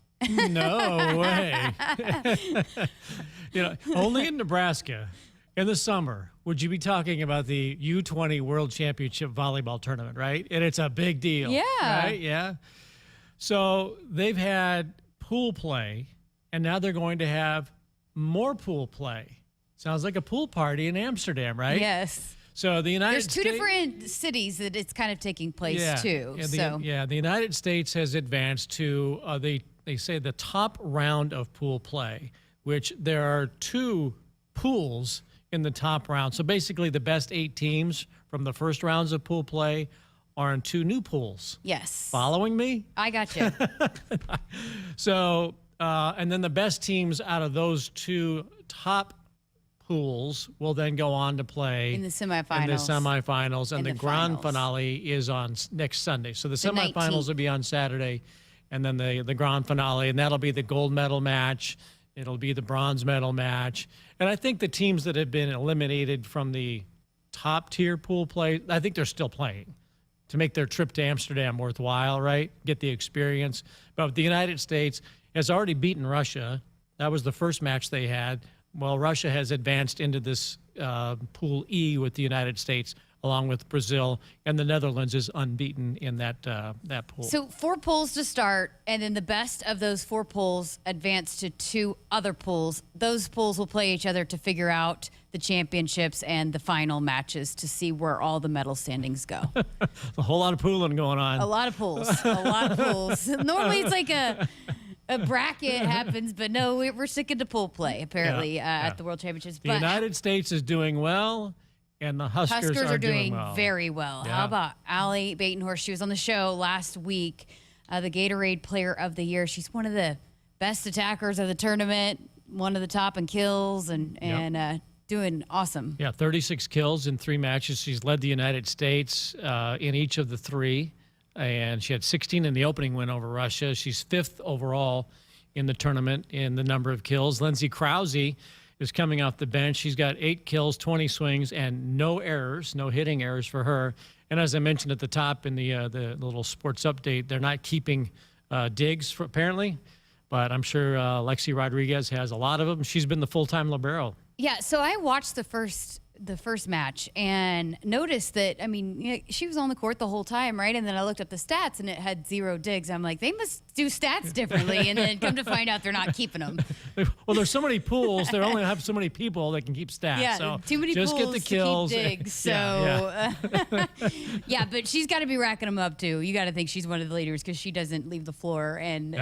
Speaker 1: No way. Only in Nebraska in the summer would you be talking about the U20 World Championship volleyball tournament, right? And it's a big deal.
Speaker 2: Yeah.
Speaker 1: Right? Yeah. So they've had pool play, and now they're going to have more pool play. Sounds like a pool party in Amsterdam, right?
Speaker 2: Yes.
Speaker 1: So the United States.
Speaker 2: There's two different cities that it's kind of taking place too.
Speaker 1: The United States has advanced to they say the top round of pool play, which there are two pools in the top round. So basically the best 8 teams from the first rounds of pool play are in 2 new pools.
Speaker 2: Yes.
Speaker 1: Following me?
Speaker 2: I got you.
Speaker 1: So, and then the best teams out of those 2 top pools will then go on to play
Speaker 2: in the semifinals.
Speaker 1: And the grand finale is on next Sunday. So the semifinals will be on Saturday, and then the grand finale, and that'll be the gold medal match. It'll be the bronze medal match. And I think the teams that have been eliminated from the top tier pool play, I think they're still playing to make their trip to Amsterdam worthwhile, right? Get the experience. But the United States has already beaten Russia. That was the first match they had. Well, Russia has advanced into this Pool E with the United States, along with Brazil, and the Netherlands is unbeaten in that pool.
Speaker 2: So 4 pools to start, and then the best of those 4 pools advance to 2 other pools. Those pools will play each other to figure out the championships and the final matches to see where all the medal standings go.
Speaker 1: A whole lot of pooling going on.
Speaker 2: A lot of pools. A lot of pools. Normally it's like a bracket happens, but no, we're sticking to pool play, apparently, at the World Championships.
Speaker 1: The United States is doing well, And the Huskers
Speaker 2: are doing
Speaker 1: well.
Speaker 2: very well.
Speaker 1: Yeah.
Speaker 2: How about Allie Batenhorst? She was on the show last week, the Gatorade Player of the Year. She's one of the best attackers of the tournament, one of the top in kills, and doing awesome.
Speaker 1: Yeah, 36 kills in 3 matches. She's led the United States in each of the 3, and she had 16 in the opening win over Russia. She's 5th overall in the tournament in the number of kills. Lindsay Krause is coming off the bench. She's got 8 kills, 20 swings, and no errors, no hitting errors for her. And as I mentioned at the top in the little sports update, they're not keeping digs apparently, but I'm sure Lexi Rodriguez has a lot of them. She's been the full-time libero.
Speaker 2: Yeah, so I watched the first match and noticed that, I mean, she was on the court the whole time, right? And then I looked up the stats and it had 0 digs. I'm like, they must do stats differently. And then come to find out they're not keeping them.
Speaker 1: Well, there's so many pools. They only have so many people that can keep stats.
Speaker 2: Yeah,
Speaker 1: so
Speaker 2: too many
Speaker 1: just
Speaker 2: pools
Speaker 1: get the kills.
Speaker 2: to keep digs. So,
Speaker 1: yeah.
Speaker 2: but she's got to be racking them up too. You got to think she's one of the leaders because she doesn't leave the floor. And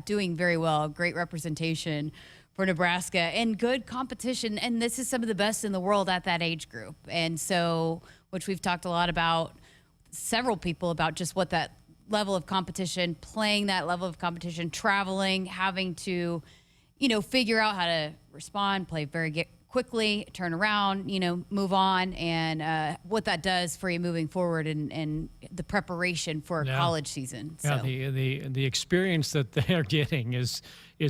Speaker 2: doing very well. Great representation for Nebraska and good competition. And this is some of the best in the world at that age group. And so, which we've talked a lot about, several people about just what that level of competition, playing that level of competition, traveling, having to, figure out how to respond, play very quickly, turn around, move on, and what that does for you moving forward and the preparation for a college season. So.
Speaker 1: Yeah, the experience that they're getting is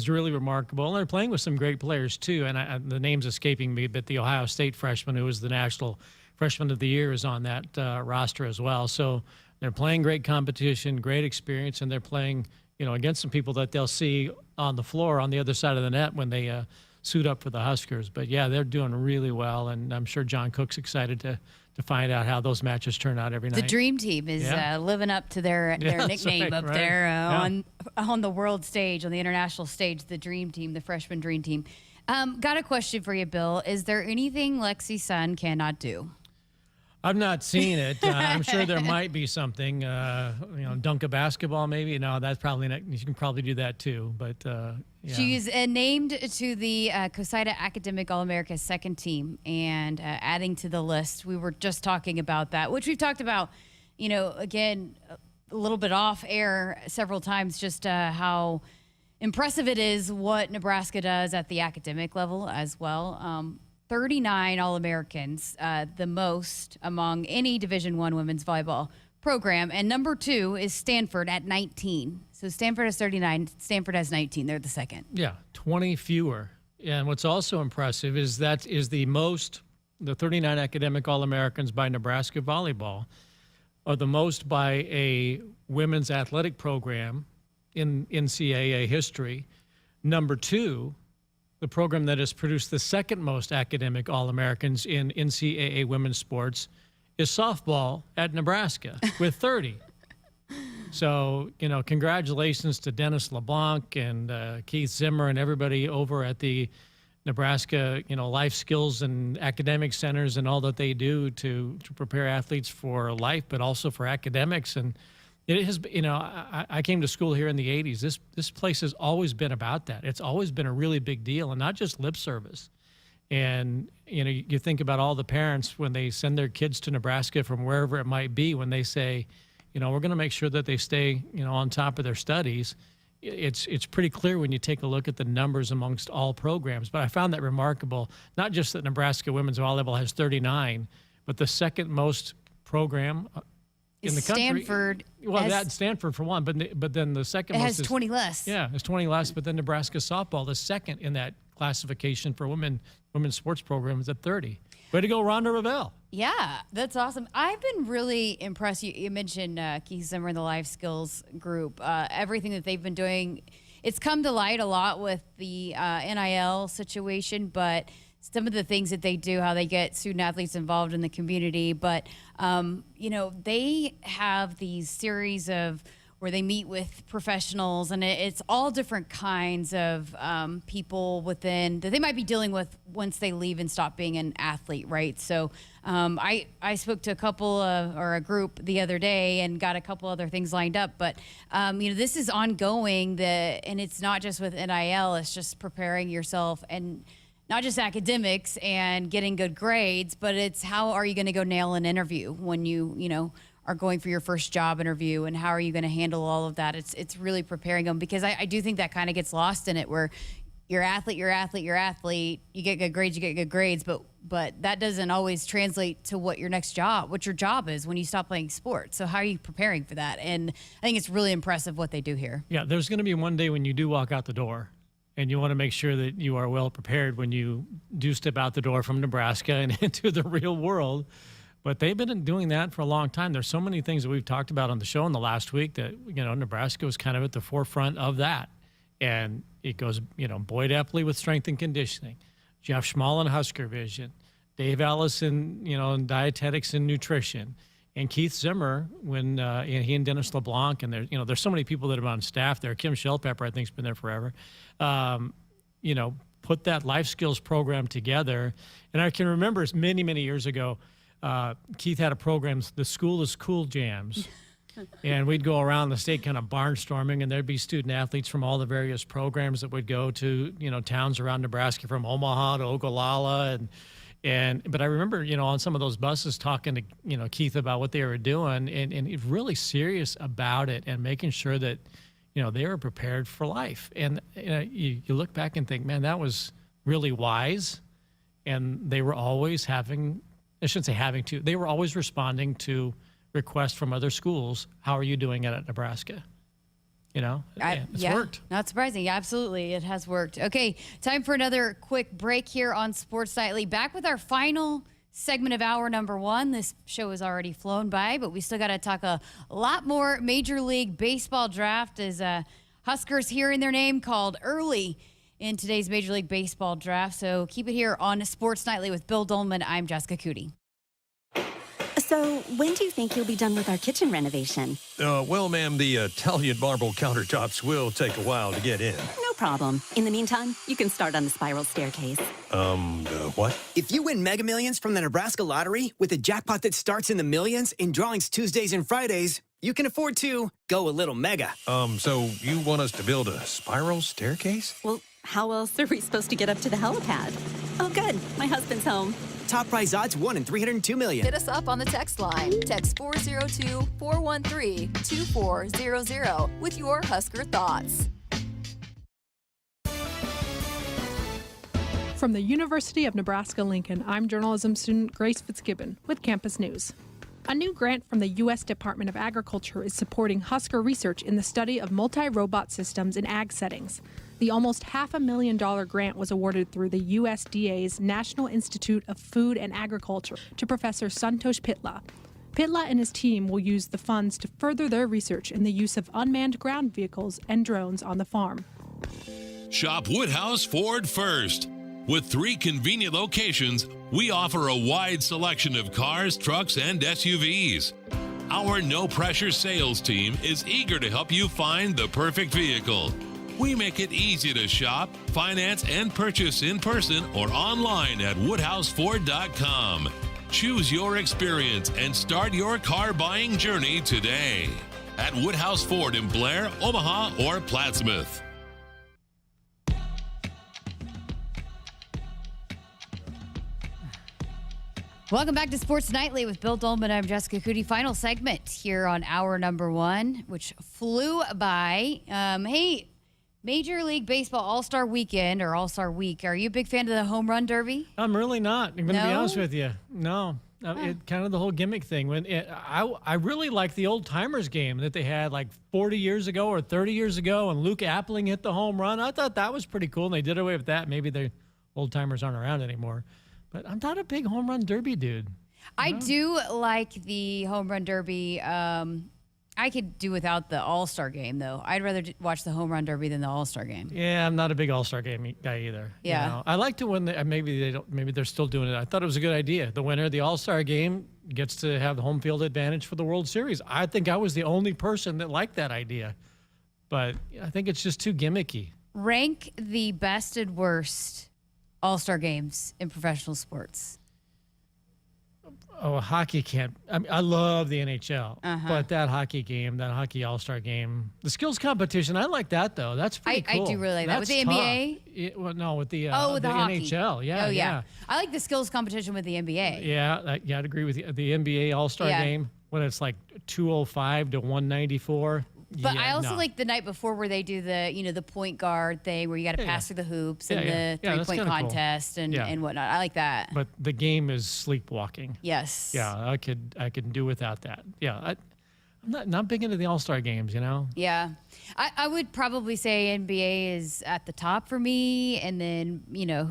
Speaker 1: really remarkable. And they're playing with some great players too. And the name's escaping me, but the Ohio State freshman who was the National Freshman of the Year is on that roster as well. So they're playing great competition, great experience, and they're playing against some people that they'll see on the floor on the other side of the net when they suit up for the Huskers. But yeah, they're doing really well, and I'm sure John Cook's excited to find out how those matches turn out every night.
Speaker 2: The Dream Team is living up to their nickname up there on the world stage, on the international stage. The Dream Team, the freshman Dream Team. Got a question for you, Bill. Is there anything Lexi Sun cannot do?
Speaker 1: I've not seen it. I'm sure there might be something. Dunk a basketball, maybe. No, that's probably not. You can probably do that too. But yeah.
Speaker 2: She's named to the COSIDA Academic All-America second team, and adding to the list. We were just talking about that, which we've talked about. Again, a little bit off air several times. Just how impressive it is what Nebraska does at the academic level as well. 39 All-Americans, the most among any Division I women's volleyball program. And number 2 is Stanford at 19. So Stanford has 39, Stanford has 19. They're the second.
Speaker 1: Yeah, 20 fewer. And what's also impressive is that is the 39 academic All-Americans by Nebraska volleyball are the most by a women's athletic program in NCAA history. Number 2, the program that has produced the second most academic All-Americans in NCAA women's sports is softball at Nebraska with 30. So, congratulations to Dennis LeBlanc and Keith Zimmer and everybody over at the Nebraska, life skills and academic centers and all that they do to prepare athletes for life, but also for academics. And it has, I came to school here in the 80s. This place has always been about that. It's always been a really big deal, and not just lip service. And, you think about all the parents when they send their kids to Nebraska from wherever it might be, when they say, we're going to make sure that they stay, on top of their studies. It's pretty clear when you take a look at the numbers amongst all programs. But I found that remarkable, not just that Nebraska women's volleyball has 39, but the second most program in the country.
Speaker 2: Stanford.
Speaker 1: That's Stanford for one, but then the second
Speaker 2: it
Speaker 1: most
Speaker 2: has
Speaker 1: is
Speaker 2: 20 less.
Speaker 1: Yeah, it's 20 less. But then Nebraska softball, the second in that classification for women's sports program, is at 30. Way to go, Rhonda Ravel.
Speaker 2: Yeah, that's awesome. I've been really impressed. You mentioned Keith Zimmer and the Life Skills Group. Everything that they've been doing, it's come to light a lot with the NIL situation, but some of the things that they do, how they get student athletes involved in the community. But, they have these series of where they meet with professionals, and it's all different kinds of people within that they might be dealing with once they leave and stop being an athlete, right? So I spoke to a group the other day and got a couple other things lined up, but this is ongoing, and it's not just with NIL, it's just preparing yourself and not just academics and getting good grades, but it's how are you going to go nail an interview when you are going for your first job interview, and how are you going to handle all of that? It's really preparing them, because I do think that kind of gets lost in it, where you're athlete, you get good grades, but that doesn't always translate to what your job is when you stop playing sports. So how are you preparing for that? And I think it's really impressive what they do here.
Speaker 1: Yeah, there's going to be one day when you do walk out the door, and you want to make sure that you are well prepared when you do step out the door from Nebraska and into the real world. But they've been doing that for a long time. There's so many things that we've talked about on the show in the last week that, Nebraska was kind of at the forefront of that. And it goes, Boyd Epley with strength and conditioning, Jeff Schmall in Husker Vision, Dave Ellis in dietetics and nutrition, and Keith Zimmer when he and Dennis LeBlanc, and there's so many people that have been on staff there. Kim Shellpepper, I think, has been there forever. Put that life skills program together. And I can remember many, many years ago, Keith had a program, the School is Cool Jams. And we'd go around the state kind of barnstorming, and there'd be student athletes from all the various programs that would go to, towns around Nebraska, from Omaha to Ogallala. But I remember, on some of those buses talking to, Keith about what they were doing, and he's really serious about it and making sure that, they were prepared for life. And you look back and think, man, that was really wise. And they were always they were always responding to requests from other schools. How are you doing it at Nebraska? It's worked.
Speaker 2: Not surprising. Yeah, absolutely. It has worked. Okay, time for another quick break here on Sports Nightly. Back with our final segment of hour number one. This show has already flown by, but we still got to talk a lot more Major League Baseball draft, as Huskers hearing their name called early in today's Major League Baseball draft. So keep it here on Sports Nightly with Bill Dolman. I'm Jessica Coody.
Speaker 9: So, when do you think you'll be done with our kitchen renovation?
Speaker 10: Well, ma'am, the Italian marble countertops will take a while to get in.
Speaker 9: No problem. In the meantime, you can start on the spiral staircase.
Speaker 10: What?
Speaker 11: If you win Mega Millions from the Nebraska Lottery with a jackpot that starts in the millions in drawings Tuesdays and Fridays, you can afford to go a little mega.
Speaker 10: So you want us to build a spiral staircase?
Speaker 9: Well, how else are we supposed to get up to the helipad? Oh, good. My husband's home.
Speaker 11: Top prize odds 1 in 302 million.
Speaker 5: Hit us up on the text line. Text 402-413-2400 with your Husker thoughts.
Speaker 7: From the University of Nebraska-Lincoln, I'm journalism student Grace Fitzgibbon with Campus News. A new grant from the U.S. Department of Agriculture is supporting Husker research in the study of multi-robot systems in ag settings. The almost $500,000 grant was awarded through the USDA's National Institute of Food and Agriculture to Professor Santosh Pitla. Pitla and his team will use the funds to further their research in the use of unmanned ground vehicles and drones on the farm.
Speaker 21: Shop Woodhouse Ford first. With 3 convenient locations, we offer a wide selection of cars, trucks, and SUVs. Our no-pressure sales team is eager to help you find the perfect vehicle. We make it easy to shop, finance, and purchase in person or online at woodhouseford.com. Choose your experience and start your car buying journey today at Woodhouse Ford in Blair, Omaha, or Plattsmouth.
Speaker 2: Welcome back to Sports Nightly with Bill Dolman. I'm Jessica Coody. Final segment here on hour number one, which flew by. Hey, Major League Baseball All-Star Weekend or All-Star Week. Are you a big fan of the Home Run Derby?
Speaker 1: I'm really not. I'm going to be
Speaker 2: No?
Speaker 1: honest with you. No. Kind of the whole gimmick thing. I really like the old timers game that they had like 40 years ago or 30 years ago, and Luke Appling hit the home run. I thought that was pretty cool, and they did away with that. Maybe the old timers aren't around anymore. But I'm not a big home run derby dude.
Speaker 2: I do like the Home Run Derby. I could do without the All-Star game, though. I'd rather watch the Home Run Derby than the All-Star game.
Speaker 1: Yeah, I'm not a big All-Star game guy either.
Speaker 2: Yeah.
Speaker 1: I like to when maybe they're still doing it. I thought it was a good idea. The winner of the All-Star game gets to have the home field advantage for the World Series. I think I was the only person that liked that idea. But I think it's just too gimmicky.
Speaker 2: Rank the best and worst All-Star games in professional sports.
Speaker 1: Oh, hockey can't. I mean, I love the NHL, but that hockey game, that hockey all-star game, the skills competition, I like that though. That's pretty cool.
Speaker 2: I do really like that. With the
Speaker 1: That's
Speaker 2: NBA?
Speaker 1: tough. Well, no, with the
Speaker 2: With the hockey.
Speaker 1: NHL. Yeah,
Speaker 2: Oh, yeah. I like the skills competition with the NBA.
Speaker 1: Yeah, I'd agree with you. The NBA all-star game, when it's like 205 to 194.
Speaker 2: But I also like the night before where they do the point guard thing where you got to pass through the hoops and the three-point contest and whatnot. I like that.
Speaker 1: But the game is sleepwalking.
Speaker 2: Yes.
Speaker 1: Yeah, I could do without that. Yeah, I'm not big into the all-star games, you know.
Speaker 2: Yeah, I would probably say NBA is at the top for me, and then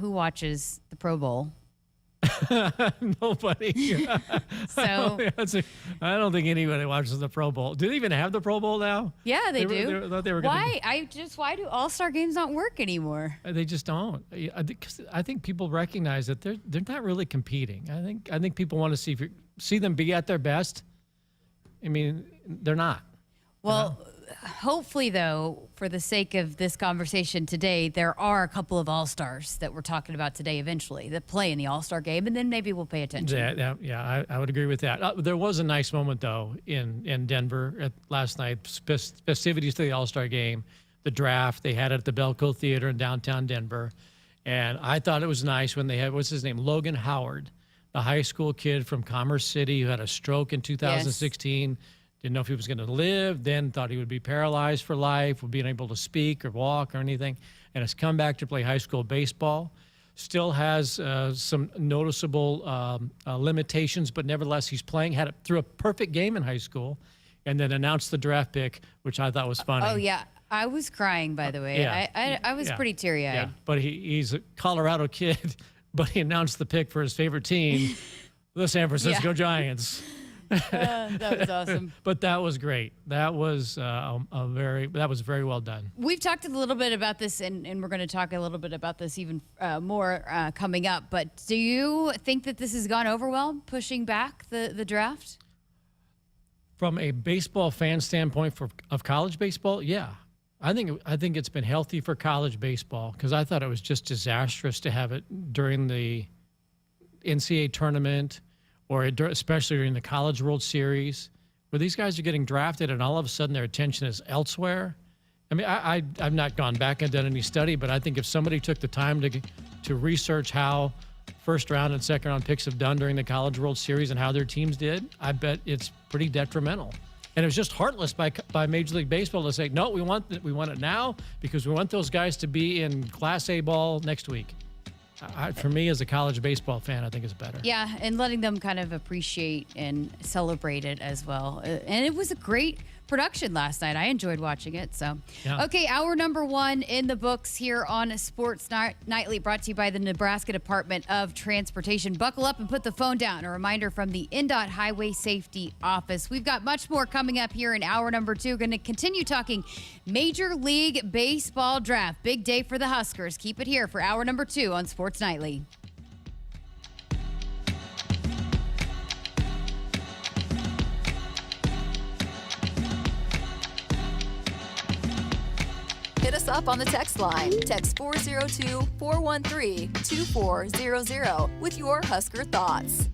Speaker 2: who watches the Pro Bowl?
Speaker 1: Nobody.
Speaker 2: So
Speaker 1: I don't think anybody watches the Pro Bowl. Do they even have the Pro Bowl now?
Speaker 2: Yeah, they do.
Speaker 1: I thought they were
Speaker 2: why do all-star games not work anymore?
Speaker 1: They just don't. I think people recognize that they're not really competing. I think people want to see them be at their best. I mean, they're not.
Speaker 2: Well, hopefully, though, for the sake of this conversation today, there are a couple of all-stars that we're talking about today eventually that play in the all-star game, and then maybe we'll pay attention.
Speaker 1: Yeah, I would agree with that. There was a nice moment, though, in Denver last night, festivities to the all-star game, the draft. They had it at the Belco Theater in downtown Denver, and I thought it was nice when they had, what's his name, Logan Howard, the high school kid from Commerce City who had a stroke in 2016. Yes. Didn't know if he was going to live, then thought he would be paralyzed for life, or being able to speak or walk or anything, and has come back to play high school baseball. Still has some noticeable limitations, but nevertheless, he's playing, threw a perfect game in high school, and then announced the draft pick, which I thought was funny.
Speaker 2: Oh, yeah. I was crying, by the way. I was pretty teary-eyed.
Speaker 1: Yeah, but he's a Colorado kid, but he announced the pick for his favorite team, the San Francisco Giants.
Speaker 2: That was awesome.
Speaker 1: But that was great. That was very well done.
Speaker 2: We've talked a little bit about this, and we're going to talk a little bit about this even more coming up. But do you think that this has gone over well, pushing back the draft?
Speaker 1: From a baseball fan standpoint of college baseball, yeah. I think it's been healthy for college baseball, because I thought it was just disastrous to have it during the NCAA tournament, or especially during the College World Series, where these guys are getting drafted and all of a sudden their attention is elsewhere. I mean, I've not gone back and done any study, but I think if somebody took the time to research how first round and second round picks have done during the College World Series and how their teams did, I bet it's pretty detrimental. And it was just heartless by Major League Baseball to say, no, we want it now because we want those guys to be in Class A ball next week. For me, as a college baseball fan, I think it's better.
Speaker 2: Yeah, and letting them kind of appreciate and celebrate it as well. And it was a great production last night. I enjoyed watching it. So, Okay, hour number 1 in the books here on Sports Nightly, brought to you by the Nebraska Department of Transportation. Buckle up and put the phone down. A reminder from the NDOT Highway Safety Office. We've got much more coming up here in hour number 2. Going to continue talking Major League Baseball draft. Big day for the Huskers. Keep it here for hour number 2 on Sports Nightly.
Speaker 5: Hit us up on the text line. Text 402-413-2400 with your Husker thoughts.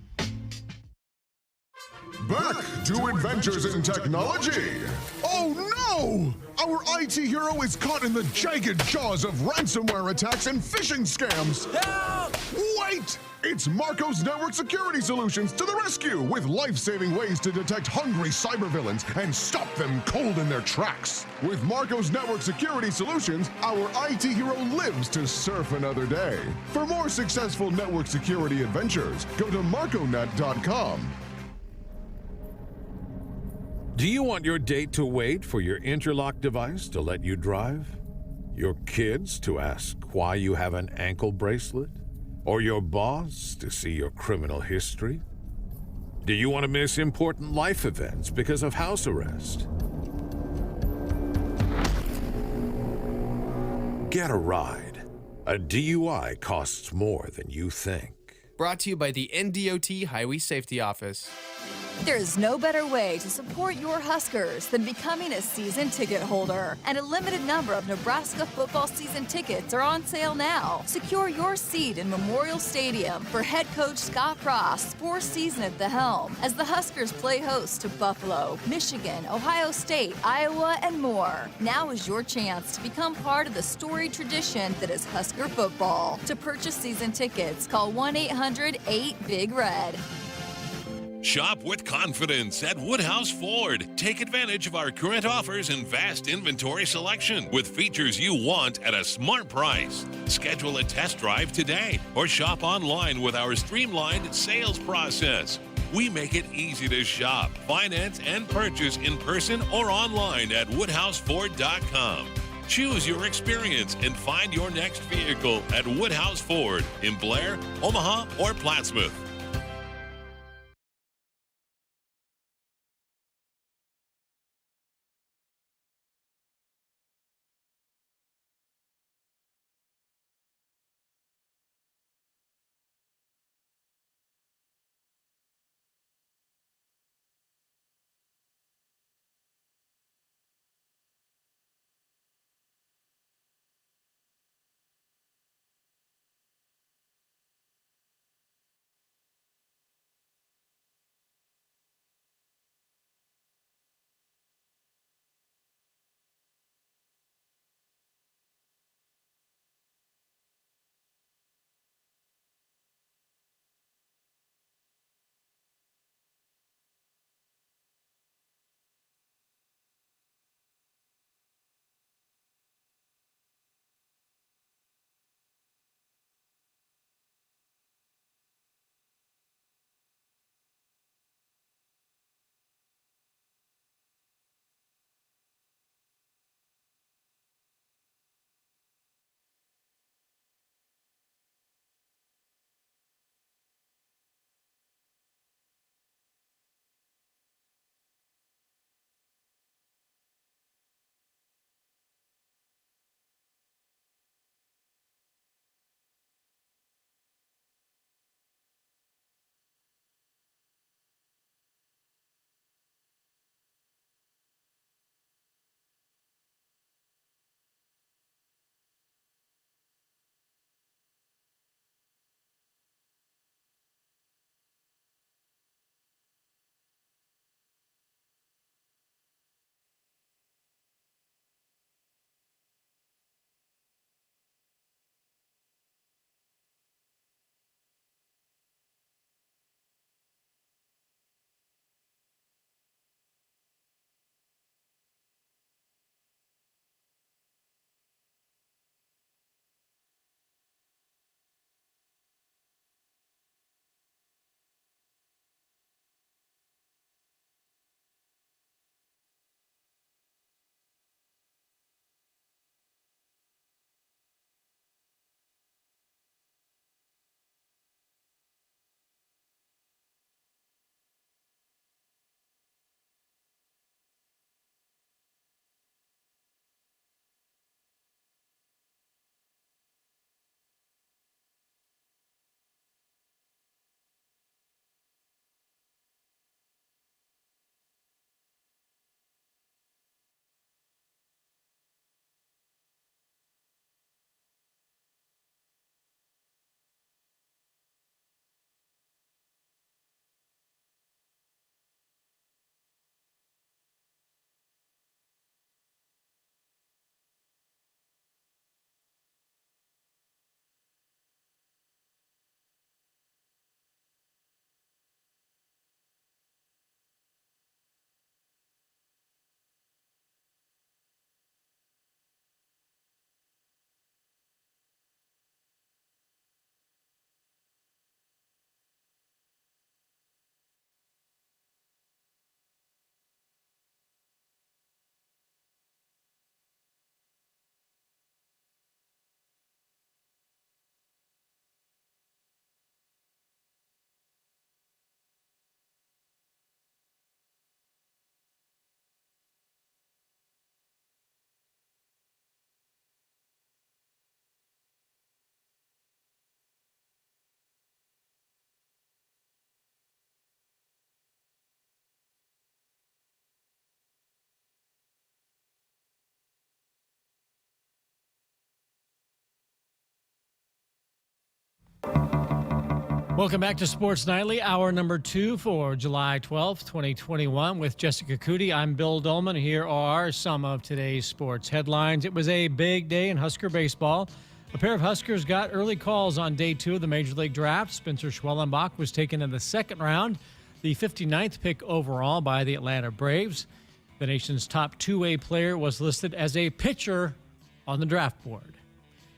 Speaker 14: Back to Adventures in Technology. Oh no! Our IT hero is caught in the jagged jaws of ransomware attacks and phishing scams. Help! Wait! It's Marco's Network Security Solutions to the rescue with life-saving ways to detect hungry cybervillains and stop them cold in their tracks. With Marco's Network Security Solutions, our IT hero lives to surf another day. For more successful network security adventures, go to marconet.com.
Speaker 3: Do you want your date to wait for your interlock device to let you drive? Your kids to ask why you have an ankle bracelet? Or your boss to see your criminal history? Do you want to miss important life events because of house arrest? Get a ride. A DUI costs more than you think.
Speaker 4: Brought to you by the NDOT Highway Safety Office.
Speaker 5: There is no better way to support your Huskers than becoming a season ticket holder. And a limited number of Nebraska football season tickets are on sale now. Secure your seat in Memorial Stadium for head coach Scott Frost's fourth season at the helm as the Huskers play host to Buffalo, Michigan, Ohio State, Iowa, and more. Now is your chance to become part of the storied tradition that is Husker football. To purchase season tickets, call 1-800-8-BIG-RED.
Speaker 21: Shop with confidence at Woodhouse Ford. Take advantage of our current offers and vast inventory selection with features you want at a smart price. Schedule a test drive today or shop online with our streamlined sales process. We make it easy to shop, finance, and purchase in person or online at woodhouseford.com. Choose your experience and find your next vehicle at Woodhouse Ford in Blair, Omaha, or Plattsmouth.
Speaker 1: Welcome back to Sports Nightly, hour number 2 for July 12th, 2021 with Jessica Coody. I'm Bill Dolman. Here are some of today's sports headlines. It was a big day in Husker baseball. A pair of Huskers got early calls on day 2 of the Major League Draft. Spencer Schwellenbach was taken in the second round, the 59th pick overall by the Atlanta Braves. The nation's top two-way player was listed as a pitcher on the draft board.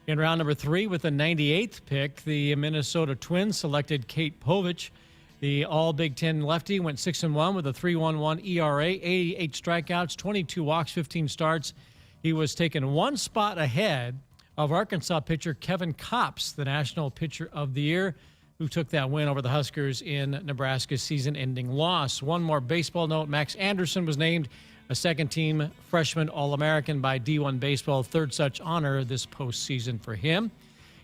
Speaker 1: In round number 3, with the 98th pick, the Minnesota Twins selected Kate Povich. The All-Big Ten lefty went 6-1 with a 3.11 ERA, 88 strikeouts, 22 walks, 15 starts. He was taken one spot ahead of Arkansas pitcher Kevin Kopps, the National Pitcher of the Year, who took that win over the Huskers in Nebraska's season-ending loss. One more baseball note, Max Anderson was named a second-team freshman All-American by D1 Baseball, third such honor this postseason for him.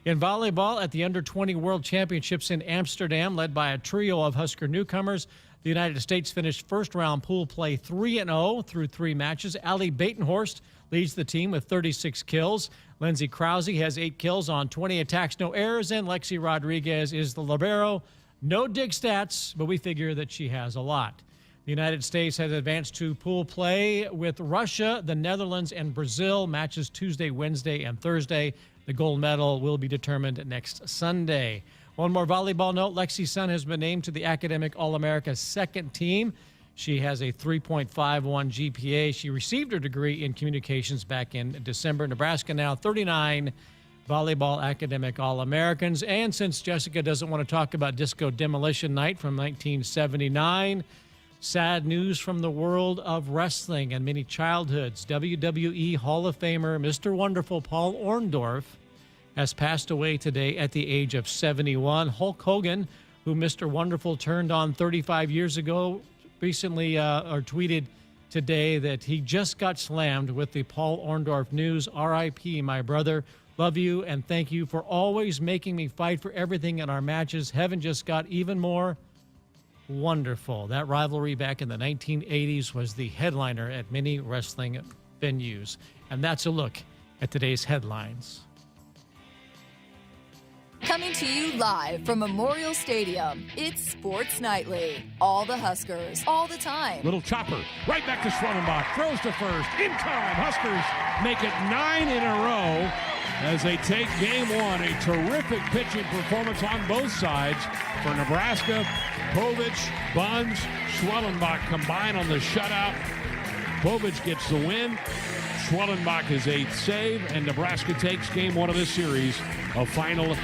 Speaker 1: In volleyball, at the Under-20 World Championships in Amsterdam, led by a trio of Husker newcomers, the United States finished first-round pool play 3-0 through 3 matches. Allie Batenhorst leads the team with 36 kills. Lindsey Krause has 8 kills on 20 attacks, no errors, and Lexi Rodriguez is the libero. No dig stats, but we figure that she has a lot. The United States has advanced to pool play with Russia, the Netherlands, and Brazil. Matches Tuesday, Wednesday, and Thursday. The gold medal will be determined next Sunday. One more volleyball note. Lexi Sun has been named to the Academic All-America second team. She has a 3.51 GPA. She received her degree in communications back in December. Nebraska now 39 volleyball academic All-Americans. And since Jessica doesn't want to talk about Disco Demolition Night from 1979, sad news from the world of wrestling and many childhoods. WWE Hall of Famer Mr. Wonderful Paul Orndorff has passed away today at the age of 71. Hulk Hogan, who Mr. Wonderful turned on 35 years ago, recently tweeted today that he just got slammed with the Paul Orndorff news. R.I.P., my brother. Love you and thank you for always making me fight for everything in our matches. Heaven just got even more wonderful. That rivalry back in the 1980s was the headliner at many wrestling venues. And that's a look at today's headlines.
Speaker 5: Coming to you live from Memorial Stadium, it's Sports Nightly. All the Huskers, all the time.
Speaker 19: Little chopper, right back to Schwellenbach, throws to first, in time. Huskers make it 9 in a row as they take game 1. A terrific pitching performance on both sides for Nebraska. Povich, Buns, Schwellenbach combine on the shutout. Povich gets the win. Schwellenbach his 8th save, and Nebraska takes game 1 of this series, a final of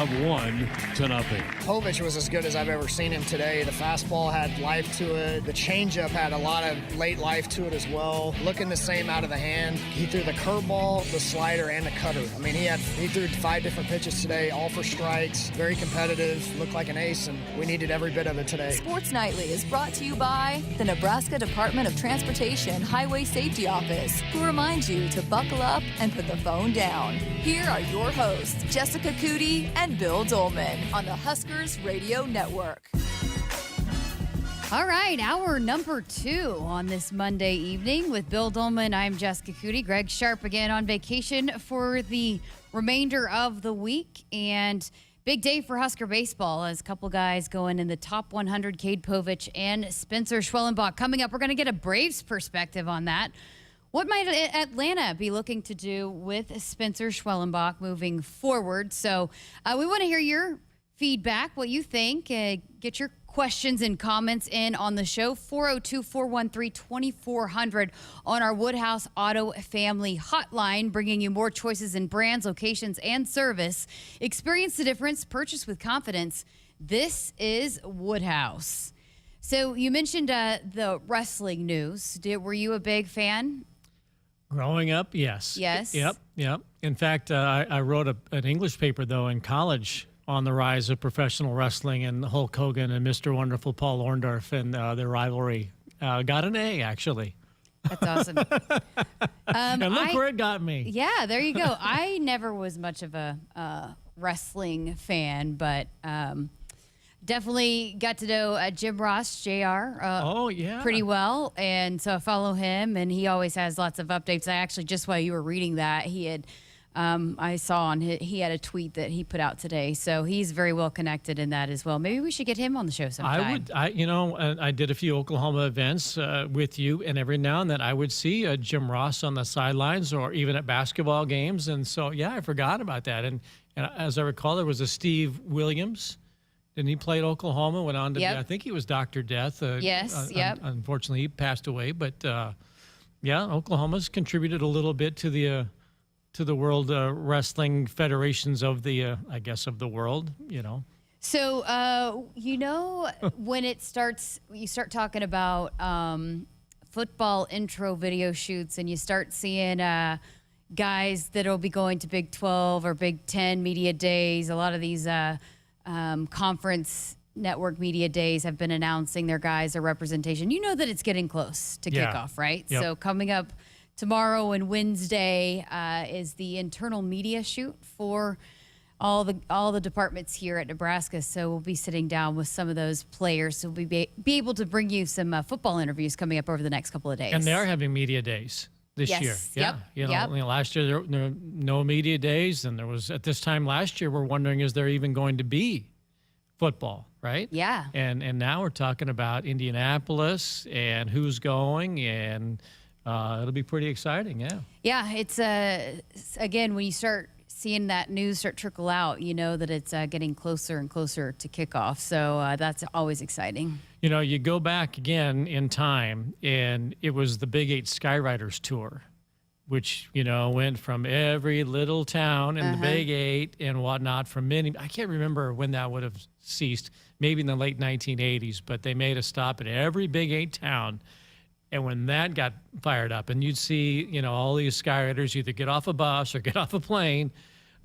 Speaker 19: 1-0.
Speaker 8: Povich was as good as I've ever seen him today. The fastball had life to it. The changeup had a lot of late life to it as well. Looking the same out of the hand. He threw the curveball, the slider, and the cutter. I mean, he threw 5 different pitches today, all for strikes. Very competitive, looked like an ace, and we needed every bit of it today.
Speaker 5: Sports Nightly is brought to you by the Nebraska Department of Transportation Highway Safety Office, who reminds you to buckle up and put the phone down. Here are your hosts, Jessica Coody and Bill Dolman on the Huskers Radio Network.
Speaker 2: All right, hour number 2 on this Monday evening with Bill Dolman. I'm Jessica Coody. Greg Sharpe again on vacation for the remainder of the week. And big day for Husker baseball as a couple guys going in the top 100, Cade Povich and Spencer Schwellenbach. Coming up, we're going to get a Braves perspective on that. What might Atlanta be looking to do with Spencer Schwellenbach moving forward? So we want to hear your feedback, what you think. Get your questions and comments in on the show. 402-413-2400 on our Woodhouse Auto Family Hotline, bringing you more choices in brands, locations, and service. Experience the difference. Purchase with confidence. This is Woodhouse. So you mentioned the wrestling news. Were you a big fan?
Speaker 1: Growing up, yes.
Speaker 2: Yes.
Speaker 1: Yep. In fact, I wrote an English paper, though, in college on the rise of professional wrestling and Hulk Hogan and Mr. Wonderful Paul Orndorff and their rivalry. Got an A, actually.
Speaker 2: That's awesome.
Speaker 1: And look where it got me.
Speaker 2: Yeah, there you go. I never was much of a wrestling fan, but definitely got to know Jim Ross, JR, pretty well. And so I follow him, and he always has lots of updates. I actually, just while you were reading that, he had I saw he had a tweet that he put out today. So he's very well connected in that as well. Maybe we should get him on the show sometime.
Speaker 1: I did a few Oklahoma events with you, and every now and then I would see Jim Ross on the sidelines or even at basketball games. And so, yeah, I forgot about that. And as I recall, there was a Steve Williams. Didn't he play at Oklahoma? Went on to be, I think he was Dr. Death.
Speaker 2: Yes,
Speaker 1: Unfortunately, he passed away. But, Oklahoma's contributed a little bit to the World Wrestling Federations of the world,
Speaker 2: So, when you start talking about football intro video shoots and you start seeing guys that'll be going to Big 12 or Big 10 media days, a lot of these conference network media days have been announcing their guys, their representation. You know that it's getting close to kickoff, right?
Speaker 1: Yep.
Speaker 2: So coming up tomorrow and Wednesday is the internal media shoot for all the departments here at Nebraska. So we'll be sitting down with some of those players. So we'll be able to bring you some football interviews coming up over the next couple of days.
Speaker 1: And they are having media days this year. Yeah. Last year there were no media days, and there was at this time last year we're wondering, is there even going to be football, right?
Speaker 2: Yeah.
Speaker 1: And now we're talking about Indianapolis and who's going, and it'll be pretty exciting. Yeah.
Speaker 2: Yeah, it's again, when you start seeing that news start trickle out, you know that it's getting closer and closer to kickoff. So that's always exciting.
Speaker 1: You go back again in time, and it was the Big 8 Skyriders Tour, which, went from every little town in the Big 8 and whatnot from many. I can't remember when that would have ceased, maybe in the late 1980s, but they made a stop at every Big 8 town. And when that got fired up, and you'd see, all these Skyriders either get off a bus or get off a plane,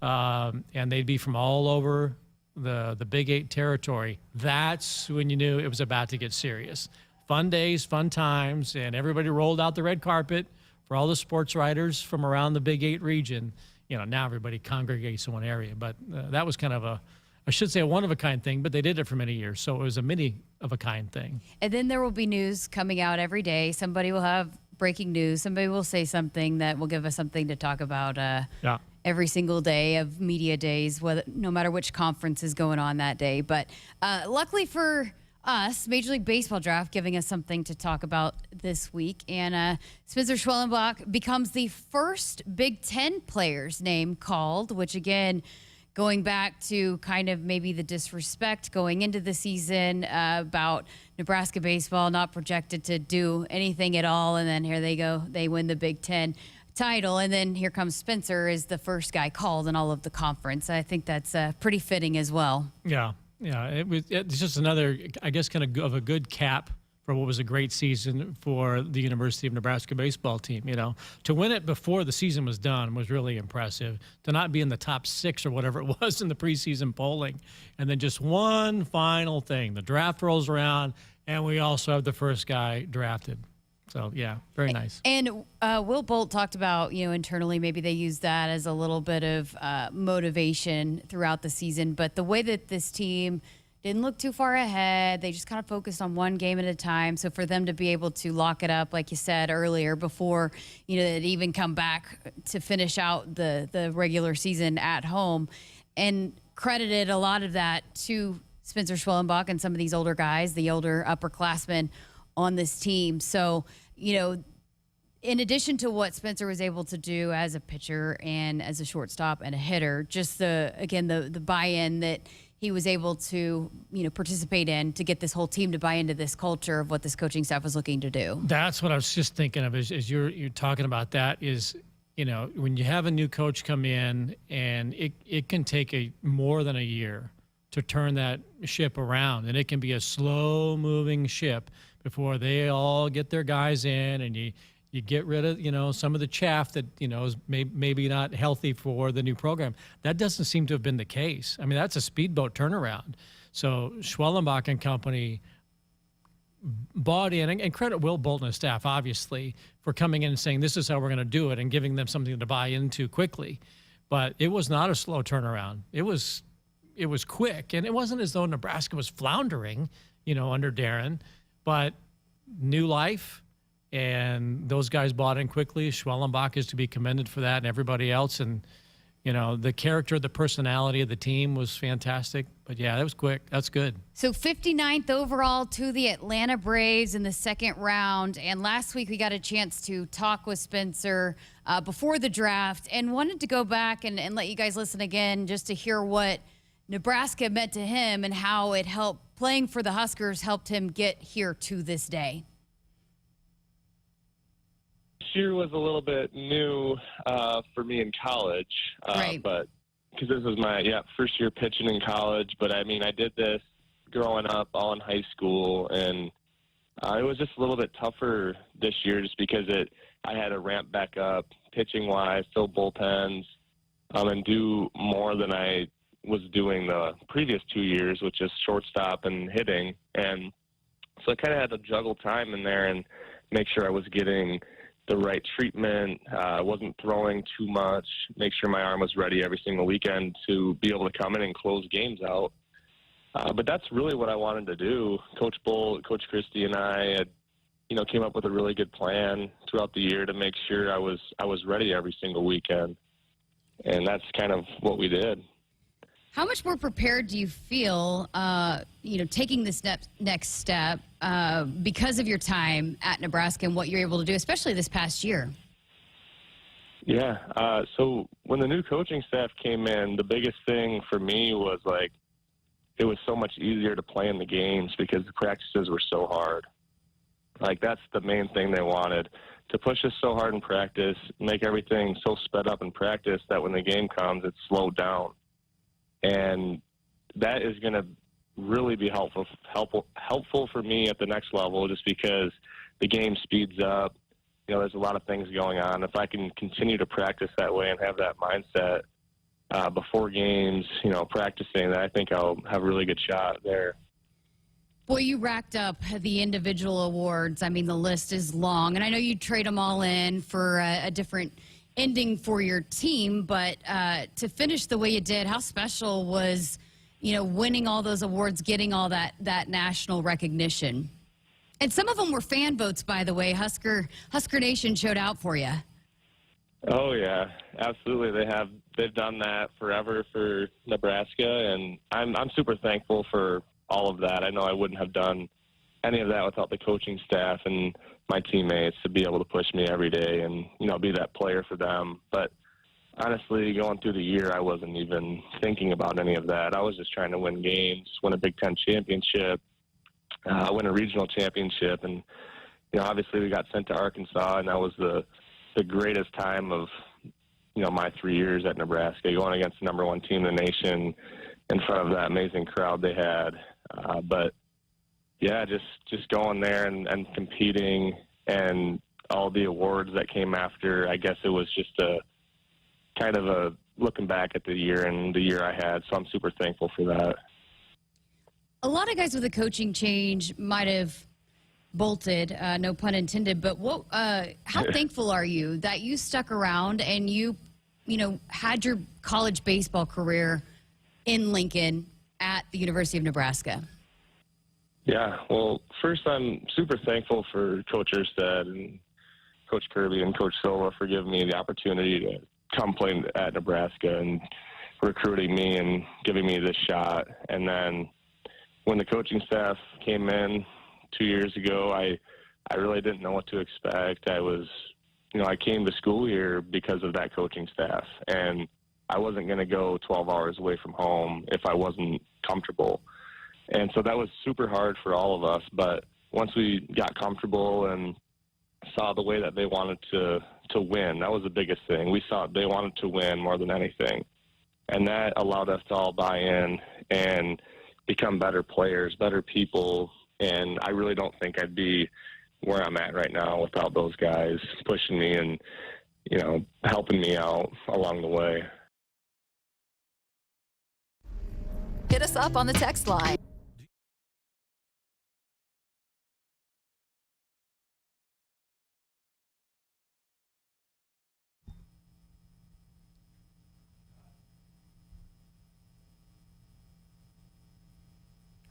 Speaker 1: and they'd be from all over the Big 8 territory, that's when you knew it was about to get serious. Fun days, fun times, and everybody rolled out the red carpet for all the sports writers from around the Big 8 region. Now everybody congregates in one area, but that was kind of a one-of-a-kind thing, but they did it for many years, so it was a many-of-a-kind thing.
Speaker 2: And then there will be news coming out every day. Somebody will have breaking news. Somebody will say something that will give us something to talk about every single day of media days, no matter which conference is going on that day. But luckily for us, Major League Baseball draft giving us something to talk about this week. And Spencer Schwellenbach becomes the first Big Ten player's name called, which again, going back to kind of maybe the disrespect going into the season about Nebraska baseball not projected to do anything at all. And then here they go. They win the Big Ten title. And then here comes Spencer as the first guy called in all of the conference. I think that's pretty fitting as well.
Speaker 1: Yeah. It's just another, I guess, kind of a good cap for what was a great season for the University of Nebraska baseball team. To win it before the season was done was really impressive. To not be in the top 6 or whatever it was in the preseason polling, and then just one final thing: the draft rolls around, and we also have the first guy drafted. So yeah, very nice.
Speaker 2: And Will Bolt talked about, internally maybe they use that as a little bit of motivation throughout the season, but the way that this team didn't look too far ahead. They just kind of focused on one game at a time. So for them to be able to lock it up, like you said earlier, before it even come back to finish out the regular season at home, and credited a lot of that to Spencer Schwellenbach and some of these older guys, the older upperclassmen on this team. So in addition to what Spencer was able to do as a pitcher and as a shortstop and a hitter, just the buy-in that he was able to, participate in to get this whole team to buy into this culture of what this coaching staff was looking to do. That's
Speaker 1: what I was just thinking of as you're talking about that is, when you have a new coach come in, and it can take more than a year to turn that ship around, and it can be a slow-moving ship before they all get their guys in, and you get rid of, some of the chaff that, is maybe not healthy for the new program. That doesn't seem to have been the case. I mean, that's a speedboat turnaround. So Schwellenbach and company bought in, and credit Will Bolton and staff, obviously, for coming in and saying, this is how we're going to do it, and giving them something to buy into quickly. But it was not a slow turnaround. It was quick, and it wasn't as though Nebraska was floundering, under Darren, but new life. And those guys bought in quickly. Schwellenbach is to be commended for that, and everybody else. And The character, the personality of the team was fantastic. But yeah, that was quick. That's good.
Speaker 2: So 59th overall to the Atlanta Braves in the second round. And last week we got a chance to talk with Spencer before the draft and wanted to go back and let you guys listen again just to hear what Nebraska meant to him and how it helped playing for the Huskers helped him get here to this day.
Speaker 13: This year was a little bit new for me in college,
Speaker 2: Right.
Speaker 13: but because this was my first year pitching in college. But I mean, I did this growing up, all in high school, and it was just a little bit tougher this year, just because I had to ramp back up pitching wise, fill bullpens, and do more than I was doing the previous 2 years, which is shortstop and hitting. And so I kind of had to juggle time in there and make sure I was getting the right treatment. I wasn't throwing too much, make sure my arm was ready every single weekend to be able to come in and close games out. But that's really what I wanted to do. Coach Bull, Coach Christie, and I had, came up with a really good plan throughout the year to make sure I was ready every single weekend. And that's kind of what we did.
Speaker 2: How much more prepared do you feel, taking this next step because of your time at Nebraska and what you're able to do, especially this past year?
Speaker 13: Yeah. So when the new coaching staff came in, the biggest thing for me was it was so much easier to play in the games because the practices were so hard. That's the main thing they wanted, to push us so hard in practice, make everything so sped up in practice that when the game comes, it's slowed down. And that is going to really be helpful for me at the next level, just because the game speeds up. There's a lot of things going on. If I can continue to practice that way and have that mindset before games, practicing, I think I'll have a really good shot there.
Speaker 2: Boy, you racked up the individual awards. I mean, the list is long. And I know you trade them all in for a different ending for your team, but to finish the way you did, how special was, winning all those awards, getting all that national recognition? And some of them were fan votes, by the way. Husker Nation showed out for you.
Speaker 13: Oh yeah, absolutely. They've done that forever for Nebraska, and I'm super thankful for all of that. I know I wouldn't have done any of that without the coaching staff and my teammates to be able to push me every day and, be that player for them. But honestly, going through the year, I wasn't even thinking about any of that. I was just trying to win games, win a Big Ten championship, win a regional championship. And, obviously we got sent to Arkansas, and that was the greatest time of, my 3 years at Nebraska, going against the number one team in the nation in front of that amazing crowd they had. But yeah, just going there and competing and all the awards that came after, I guess it was just a kind of a looking back at the year and the year I had. So I'm super thankful for that.
Speaker 2: A lot of guys with a coaching change might have bolted, no pun intended, but how thankful are you that you stuck around and you had your college baseball career in Lincoln at the University of Nebraska?
Speaker 13: Yeah, well, first I'm super thankful for Coach Erstad and Coach Kirby and Coach Silva for giving me the opportunity to come play at Nebraska and recruiting me and giving me this shot. And then when the coaching staff came in 2 years ago, I really didn't know what to expect. I came to school here because of that coaching staff, and I wasn't going to go 12 hours away from home if I wasn't comfortable. And so that was super hard for all of us. But once we got comfortable and saw the way that they wanted to win, that was the biggest thing. We saw they wanted to win more than anything. And that allowed us to all buy in and become better players, better people. And I really don't think I'd be where I'm at right now without those guys pushing me and, helping me out along the way.
Speaker 5: Hit us up on the text line.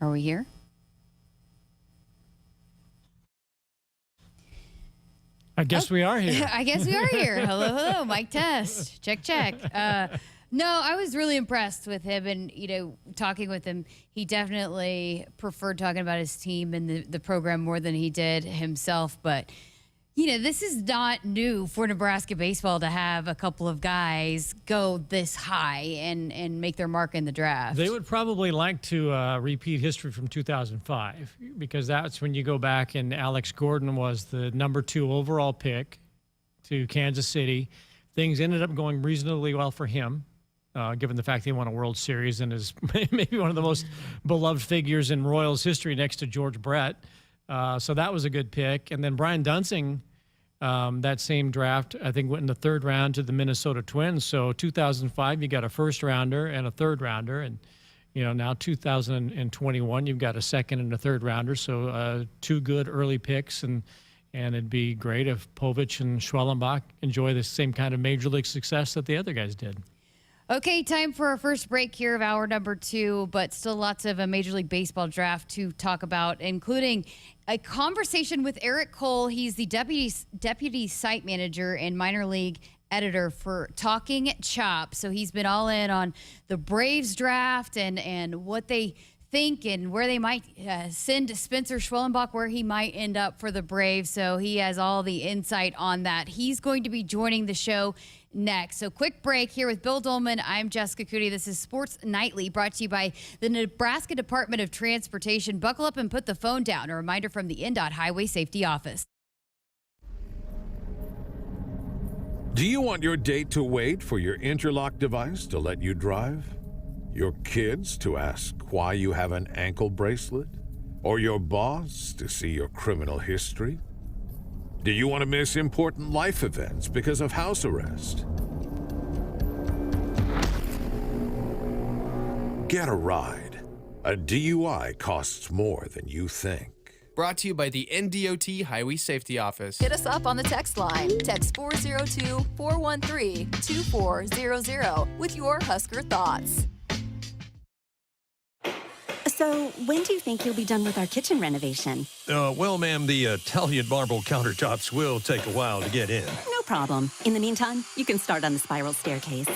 Speaker 2: Are we here?
Speaker 1: I guess we are here.
Speaker 2: I guess we are here. Hello, hello. Mic test. Check, check. No, I was really impressed with him, and talking with him, he definitely preferred talking about his team and the program more than he did himself. But this is not new for Nebraska baseball to have a couple of guys go this high and make their mark in the draft.
Speaker 1: They would probably like to repeat history from 2005, because that's when you go back and Alex Gordon was the number 2 overall pick to Kansas City. Things ended up going reasonably well for him, given the fact he won a World Series and is maybe one of the most beloved figures in Royals history next to George Brett. So that was a good pick. And then Brian Dunsing, that same draft, I think, went in the 3rd round to the Minnesota Twins. So 2005, you got a 1st rounder and a 3rd rounder. And, now 2021, you've got a 2nd and a 3rd rounder. So 2 good early picks. And it'd be great if Povich and Schwellenbach enjoy the same kind of major league success that the other guys did.
Speaker 2: Okay, time for our first break here of hour number 2, but still lots of a Major League Baseball draft to talk about, including a conversation with Eric Cole. He's the deputy site manager and minor league editor for Talking Chop. So he's been all in on the Braves draft and what they think and where they might send Spencer Schwellenbach, where he might end up for the Braves. So he has all the insight on that. He's going to be joining the show next. So quick break here with Bill Dolman. I'm Jessica Coody. This is Sports Nightly, brought to you by the Nebraska Department of Transportation. Buckle up and put the phone down. A reminder from the NDOT Highway Safety Office.
Speaker 3: Do you want your date to wait for your interlock device to let you drive? Your kids to ask why you have an ankle bracelet? Or your boss to see your criminal history? Do you want to miss important life events because of house arrest? Get a ride. A DUI costs more than you think.
Speaker 4: Brought to you by the NDOT Highway Safety Office.
Speaker 5: Hit us up on the text line. Text 402-413-2400 with your Husker thoughts.
Speaker 9: So, when do you think you'll be done with our kitchen renovation?
Speaker 10: Well, ma'am, the Italian marble countertops will take a while to get in.
Speaker 9: No problem. In the meantime, you can start on the spiral staircase.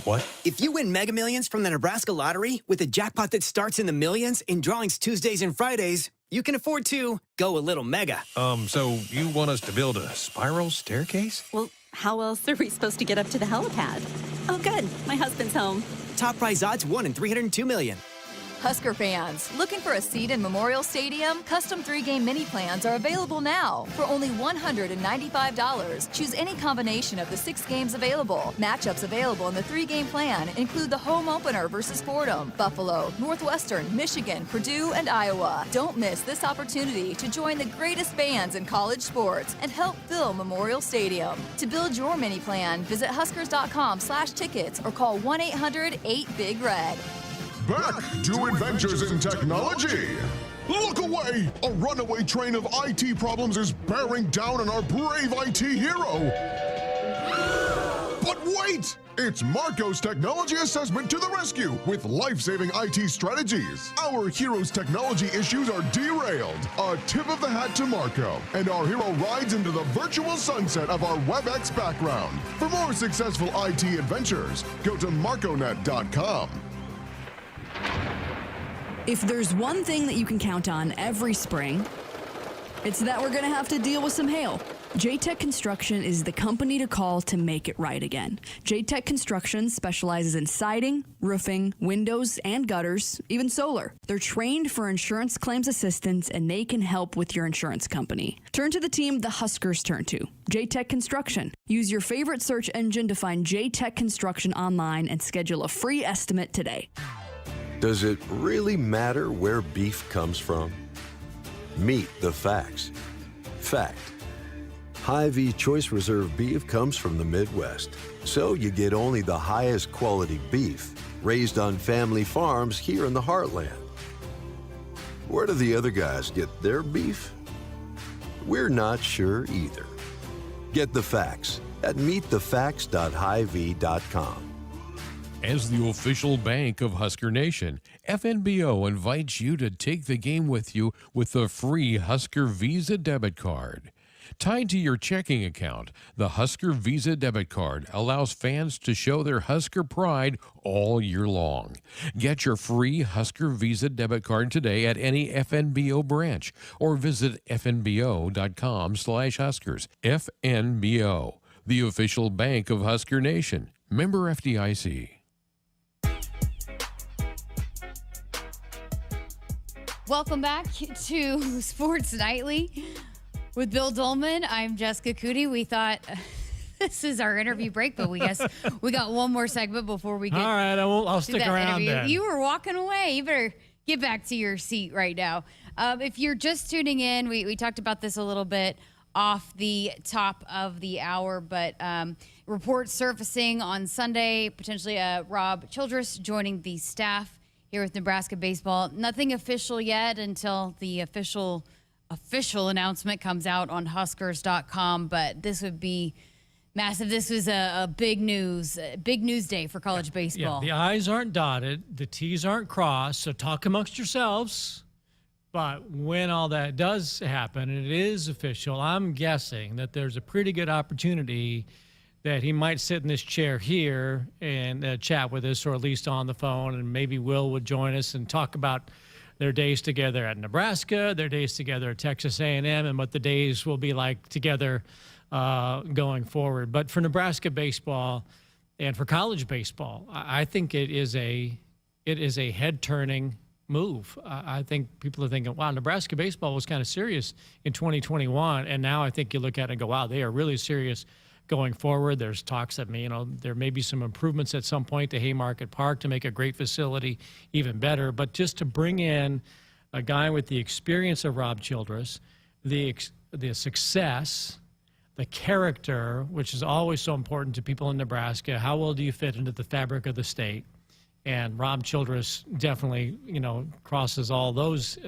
Speaker 10: What?
Speaker 11: If you win Mega Millions from the Nebraska Lottery with a jackpot that starts in the millions in drawings Tuesdays and Fridays, you can afford to go a little mega.
Speaker 10: So you want us to build a spiral staircase?
Speaker 9: Well, how else are we supposed to get up to the helipad? Oh, good. My husband's home.
Speaker 11: Top prize odds 1 in 302 million.
Speaker 5: Husker fans, looking for a seat in Memorial Stadium? Custom 3-game mini plans are available now for only $195. Choose any combination of the 6 games available. Matchups available in the 3-game plan include the home opener versus Fordham, Buffalo, Northwestern, Michigan, Purdue, and Iowa. Don't miss this opportunity to join the greatest fans in college sports and help fill Memorial Stadium. To build your mini plan, visit huskers.com/tickets or call 1-800-8-BIG-RED.
Speaker 14: Back to Adventures in Technology. Look away! A runaway train of IT problems is bearing down on our brave IT hero. But wait! It's Marco's Technology Assessment to the rescue with life-saving IT strategies. Our hero's technology issues are derailed. A tip of the hat to Marco. And our hero rides into the virtual sunset of our WebEx background. For more successful IT adventures, go to marconet.com.
Speaker 15: If there's one thing that you can count on every spring, it's that we're going to have to deal with some hail. J-Tech Construction is the company to call to make it right again. J-Tech Construction specializes in siding, roofing, windows, and gutters, even solar. They're trained for insurance claims assistance, and they can help with your insurance company. Turn to the team the Huskers turn to, J-Tech Construction. Use your favorite search engine to find J-Tech Construction online and schedule a free estimate today.
Speaker 12: Does it really matter where beef comes from? Meet the facts. Fact: Hy-Vee Choice Reserve beef comes from the Midwest, so you get only the highest quality beef raised on family farms here in the heartland. Where do the other guys get their beef? We're not sure either. Get the facts at meetthefacts.hyvee.com.
Speaker 16: As the official bank of Husker Nation, FNBO invites you to take the game with you with the free Husker Visa debit card. Tied to your checking account, the Husker Visa debit card allows fans to show their Husker pride all year long. Get your free Husker Visa debit card today at any FNBO branch or visit fnbo.com/Huskers. FNBO, the official bank of Husker Nation. Member FDIC.
Speaker 2: Welcome back to Sports Nightly with Bill Dolman. I'm Jessica Coody. We thought this is our interview break, but we guess we got one more segment before we get.
Speaker 1: All right, I'll stick around then.
Speaker 2: You were walking away. You better get back to your seat right now. If you're just tuning in, we talked about this a little bit off the top of the hour, but reports surfacing on Sunday, potentially Rob Childress joining the staff here with Nebraska baseball. Nothing official yet until the official announcement comes out on Huskers.com, but this would be massive. This was a big news day for college baseball.
Speaker 1: Yeah, the I's aren't dotted, the T's aren't crossed, so talk amongst yourselves. But when all that does happen, and it is official, I'm guessing that there's a pretty good opportunity that he might sit in this chair here and chat with us, or at least on the phone, and maybe Will would join us and talk about their days together at Nebraska, their days together at Texas A&M, and what the days will be like together going forward. But for Nebraska baseball and for college baseball, I think it is a head-turning move. I think people are thinking, wow, Nebraska baseball was kind of serious in 2021, and now I think you look at it and go, wow, they are really serious going forward. There's talks that there may be some improvements at some point to Haymarket Park to make a great facility even better. But just to bring in a guy with the experience of Rob Childress, the success, the character, which is always so important to people in Nebraska. How well do you fit into the fabric of the state? And Rob Childress definitely, crosses all those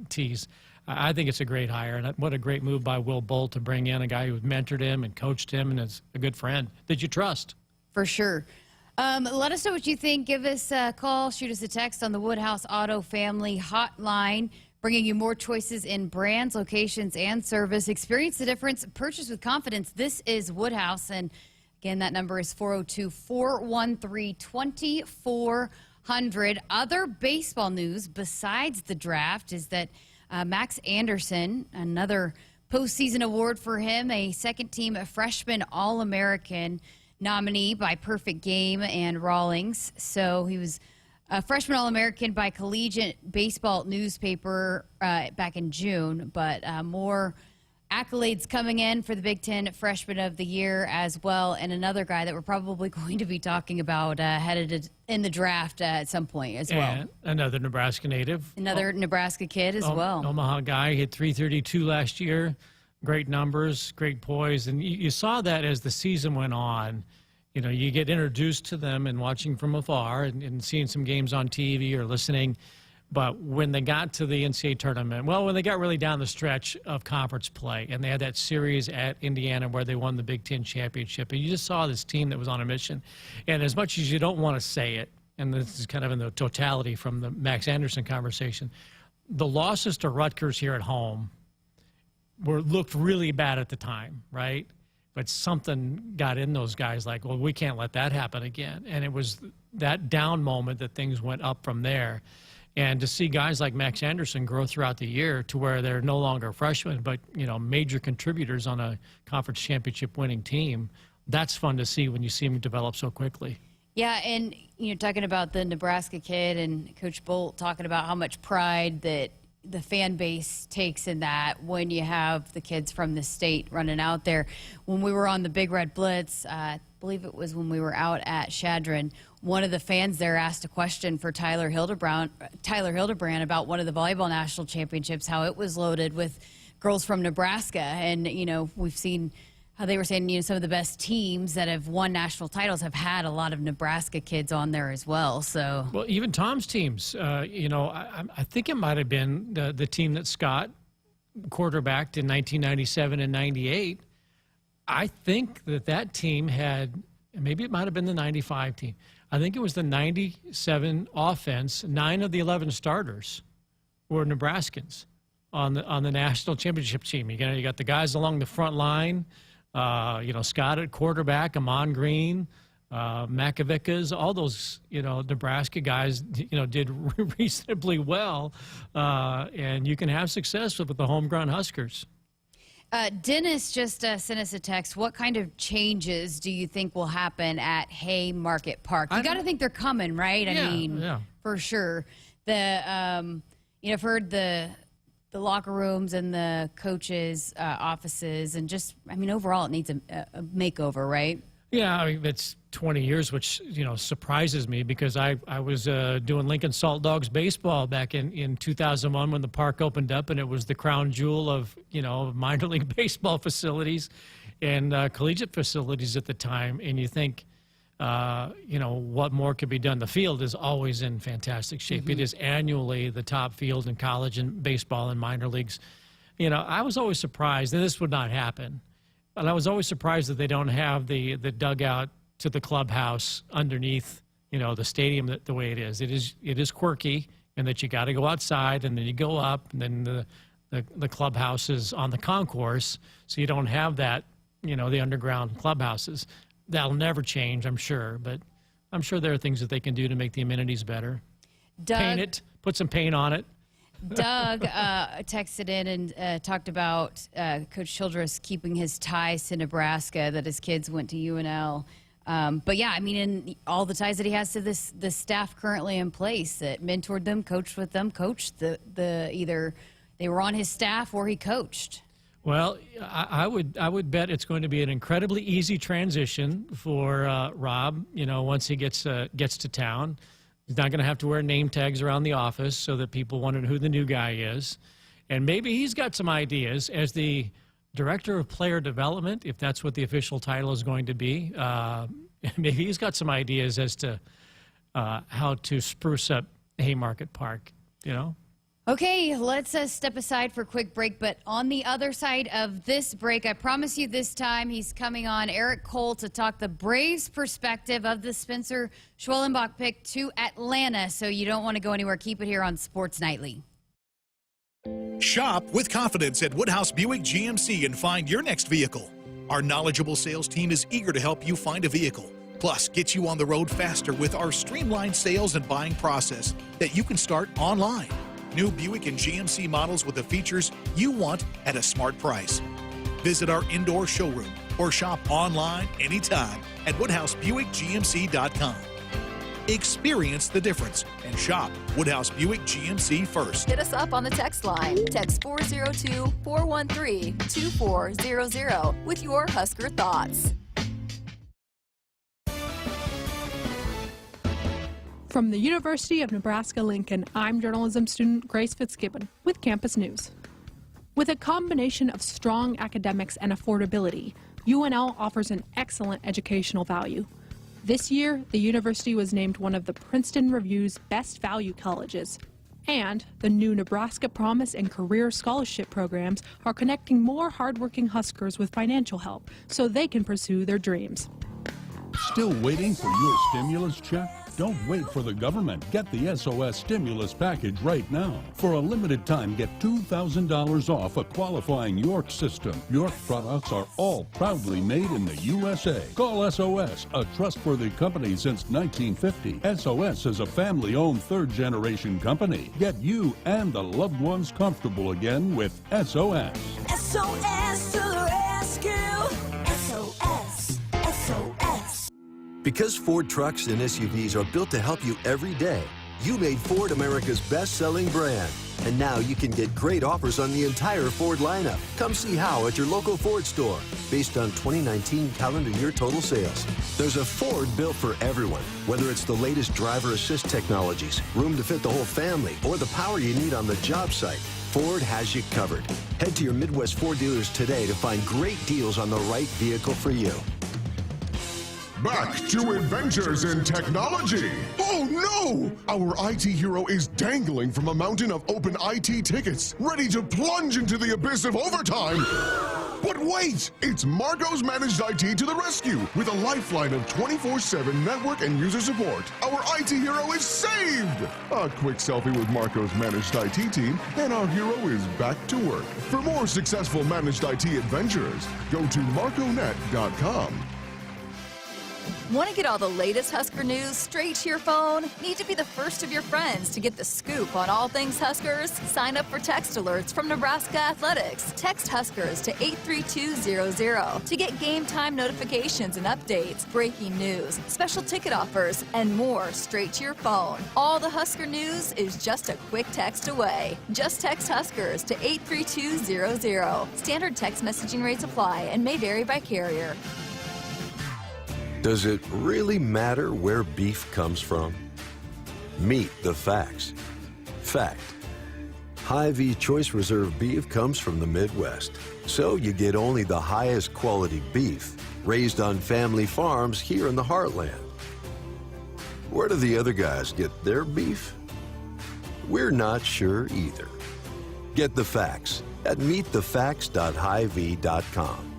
Speaker 1: T's. I think it's a great hire, and what a great move by Will Bolt to bring in a guy who mentored him and coached him and is a good friend that you trust.
Speaker 2: For sure. Let us know what you think. Give us a call, shoot us a text on the Woodhouse Auto Family Hotline, bringing you more choices in brands, locations, and service. Experience the difference. Purchase with confidence. This is Woodhouse, and again, that number is 402-413-2400. Other baseball news besides the draft is that Max Anderson, another postseason award for him, a second-team freshman All-American nominee by Perfect Game and Rawlings. So he was a freshman All-American by Collegiate Baseball Newspaper back in June, but more accolades coming in for the Big Ten Freshman of the Year as well, and another guy that we're probably going to be talking about headed in the draft at some point as well.
Speaker 1: And another Nebraska native.
Speaker 2: Another Nebraska kid as well.
Speaker 1: Omaha guy, hit .332 last year. Great numbers, great poise. And you saw that as the season went on. You get introduced to them and watching from afar and seeing some games on TV or listening. But when they got to the NCAA tournament, when they got really down the stretch of conference play, and they had that series at Indiana where they won the Big Ten championship, and you just saw this team that was on a mission. And as much as you don't want to say it, and this is kind of in the totality from the Max Anderson conversation, the losses to Rutgers here at home looked really bad at the time, right? But something got in those guys like, well, we can't let that happen again. And it was that down moment that things went up from there. And to see guys like Max Anderson grow throughout the year to where they're no longer freshmen, but, major contributors on a conference championship winning team, that's fun to see when you see them develop so quickly.
Speaker 2: Yeah, and, talking about the Nebraska kid and Coach Bolt talking about how much pride that the fan base takes in that when you have the kids from the state running out there. When we were on the Big Red Blitz, I believe it was when we were out at Shadron, one of the fans there asked a question for Tyler Hildebrand about one of the volleyball national championships, how it was loaded with girls from Nebraska. And, we've seen how they were saying, some of the best teams that have won national titles have had a lot of Nebraska kids on there as well. So,
Speaker 1: well, even Tom's teams, I think it might have been the team that Scott quarterbacked in 1997 and 98. I think that team had, maybe it might have been the 95 team. I think it was the 97 offense. 9 of the 11 starters were Nebraskans. on the national championship team. You got the guys along the front line. Scott at quarterback, Amon Green, Makovikas, all those, Nebraska guys, did reasonably well. And you can have success with the homegrown Huskers.
Speaker 2: Dennis just sent us a text. What kind of changes do you think will happen at Haymarket Park? You got to think they're coming, right? I mean, for sure. I've heard the locker rooms and the coaches' offices, and just, overall, it needs a makeover, right? Yeah, it's 20 years, which, surprises me because I was doing Lincoln Salt Dogs baseball back in 2001 when the park opened up, and it was the crown jewel of, minor league baseball facilities and collegiate facilities at the time. And you think, what more could be done? The field is always in fantastic shape. It is annually the top field in college and baseball and minor leagues. I was always surprised, and this would not happen, but I was always surprised that they don't have the dugout to the clubhouse underneath, the stadium the way it is. It is quirky, and that you got to go outside, and then you go up, and then the clubhouse is on the concourse, so you don't have that, the underground clubhouses. That'll never change, I'm sure, but I'm sure there are things that they can do to make the amenities better. Doug,
Speaker 1: paint it, put some paint on it.
Speaker 2: Doug texted in and talked about Coach Childress keeping his ties to Nebraska, that his kids went to UNL. But yeah, and all the ties that he has to the staff currently in place that mentored them, coached with them, coached either they were on his staff or he coached. Well, I would bet it's going to be an incredibly easy transition for Rob. Once he gets to town, he's not going to have to wear name tags around the office so that people wonder who the new guy is, and maybe he's got some ideas as the director of player development, if that's what the official title is going to be. Maybe he's got some ideas as to how to spruce up Haymarket Park. Okay, let's step aside for a quick break. But on the other side of this break, I promise you this time he's coming on, Eric Cole, to talk the Braves' perspective of the Spencer Schwellenbach pick to Atlanta. So you don't want to go anywhere. Keep it here on Sports Nightly.
Speaker 6: Shop with confidence at Woodhouse Buick GMC and find your next vehicle. Our knowledgeable sales team is eager to help you find a vehicle. Plus, get you on the road faster with our streamlined sales and buying process that you can start online. New Buick and GMC models with the features you want at a smart price. Visit our indoor showroom or shop online anytime at WoodhouseBuickGMC.com. Experience the difference and shop Woodhouse Buick GMC first.
Speaker 5: Hit us up on the text line. Text 402-413-2400 with your Husker thoughts.
Speaker 7: From the University of Nebraska-Lincoln, I'm journalism student Grace Fitzgibbon with Campus News. With a combination of strong academics and affordability, UNL offers an excellent educational value. This year, the university was named one of the Princeton Review's best value colleges. And the new Nebraska Promise and Career Scholarship programs are connecting more hardworking Huskers with financial help so they can pursue their dreams.
Speaker 22: Still waiting for your stimulus check? Don't wait for the government. Get the SOS stimulus package right now. For a limited time, get $2,000 off a qualifying York system. York products are all proudly made in the USA. Call SOS, a trustworthy company since 1950. SOS is a family-owned third-generation company. Get you and the loved ones comfortable again with SOS.
Speaker 9: SOS to the rescue. SOS. SOS.
Speaker 12: Because Ford trucks and SUVs are built to help you every day, you made Ford America's best-selling brand. And now you can get great offers on the entire Ford lineup. Come see how at your local Ford store, based on 2019 calendar year total sales. There's a Ford built for everyone, whether it's the latest driver assist technologies, room to fit the whole family, or the power you need on the job site. Ford has you covered. Head to your Midwest Ford dealers today to find great deals on the right vehicle for you.
Speaker 14: Back to adventures in technology. Oh no! Our IT hero is dangling from a mountain of open IT tickets, ready to plunge into the abyss of overtime. But wait! It's Marco's Managed IT to the rescue with a lifeline of 24/7 network and user support. Our IT hero is saved! A quick selfie with Marco's Managed IT team, and our hero is back to work. For more successful Managed IT adventures, go to marconet.com.
Speaker 5: Want to get all the latest Husker news straight to your phone? Need to be the first of your friends to get the scoop on all things Huskers? Sign up for text alerts from Nebraska Athletics. Text Huskers to 83200 to get game time notifications and updates, breaking news, special ticket offers, and more straight to your phone. All the Husker news is just a quick text away. Just text Huskers to 83200. Standard text messaging rates apply and may vary by carrier.
Speaker 12: Does it really matter where beef comes from? Meet the facts. Fact: Hy-Vee Choice Reserve beef comes from the Midwest, so you get only the highest quality beef raised on family farms here in the heartland. Where do the other guys get their beef? We're not sure either. Get the facts at meetthefacts.hyvee.com.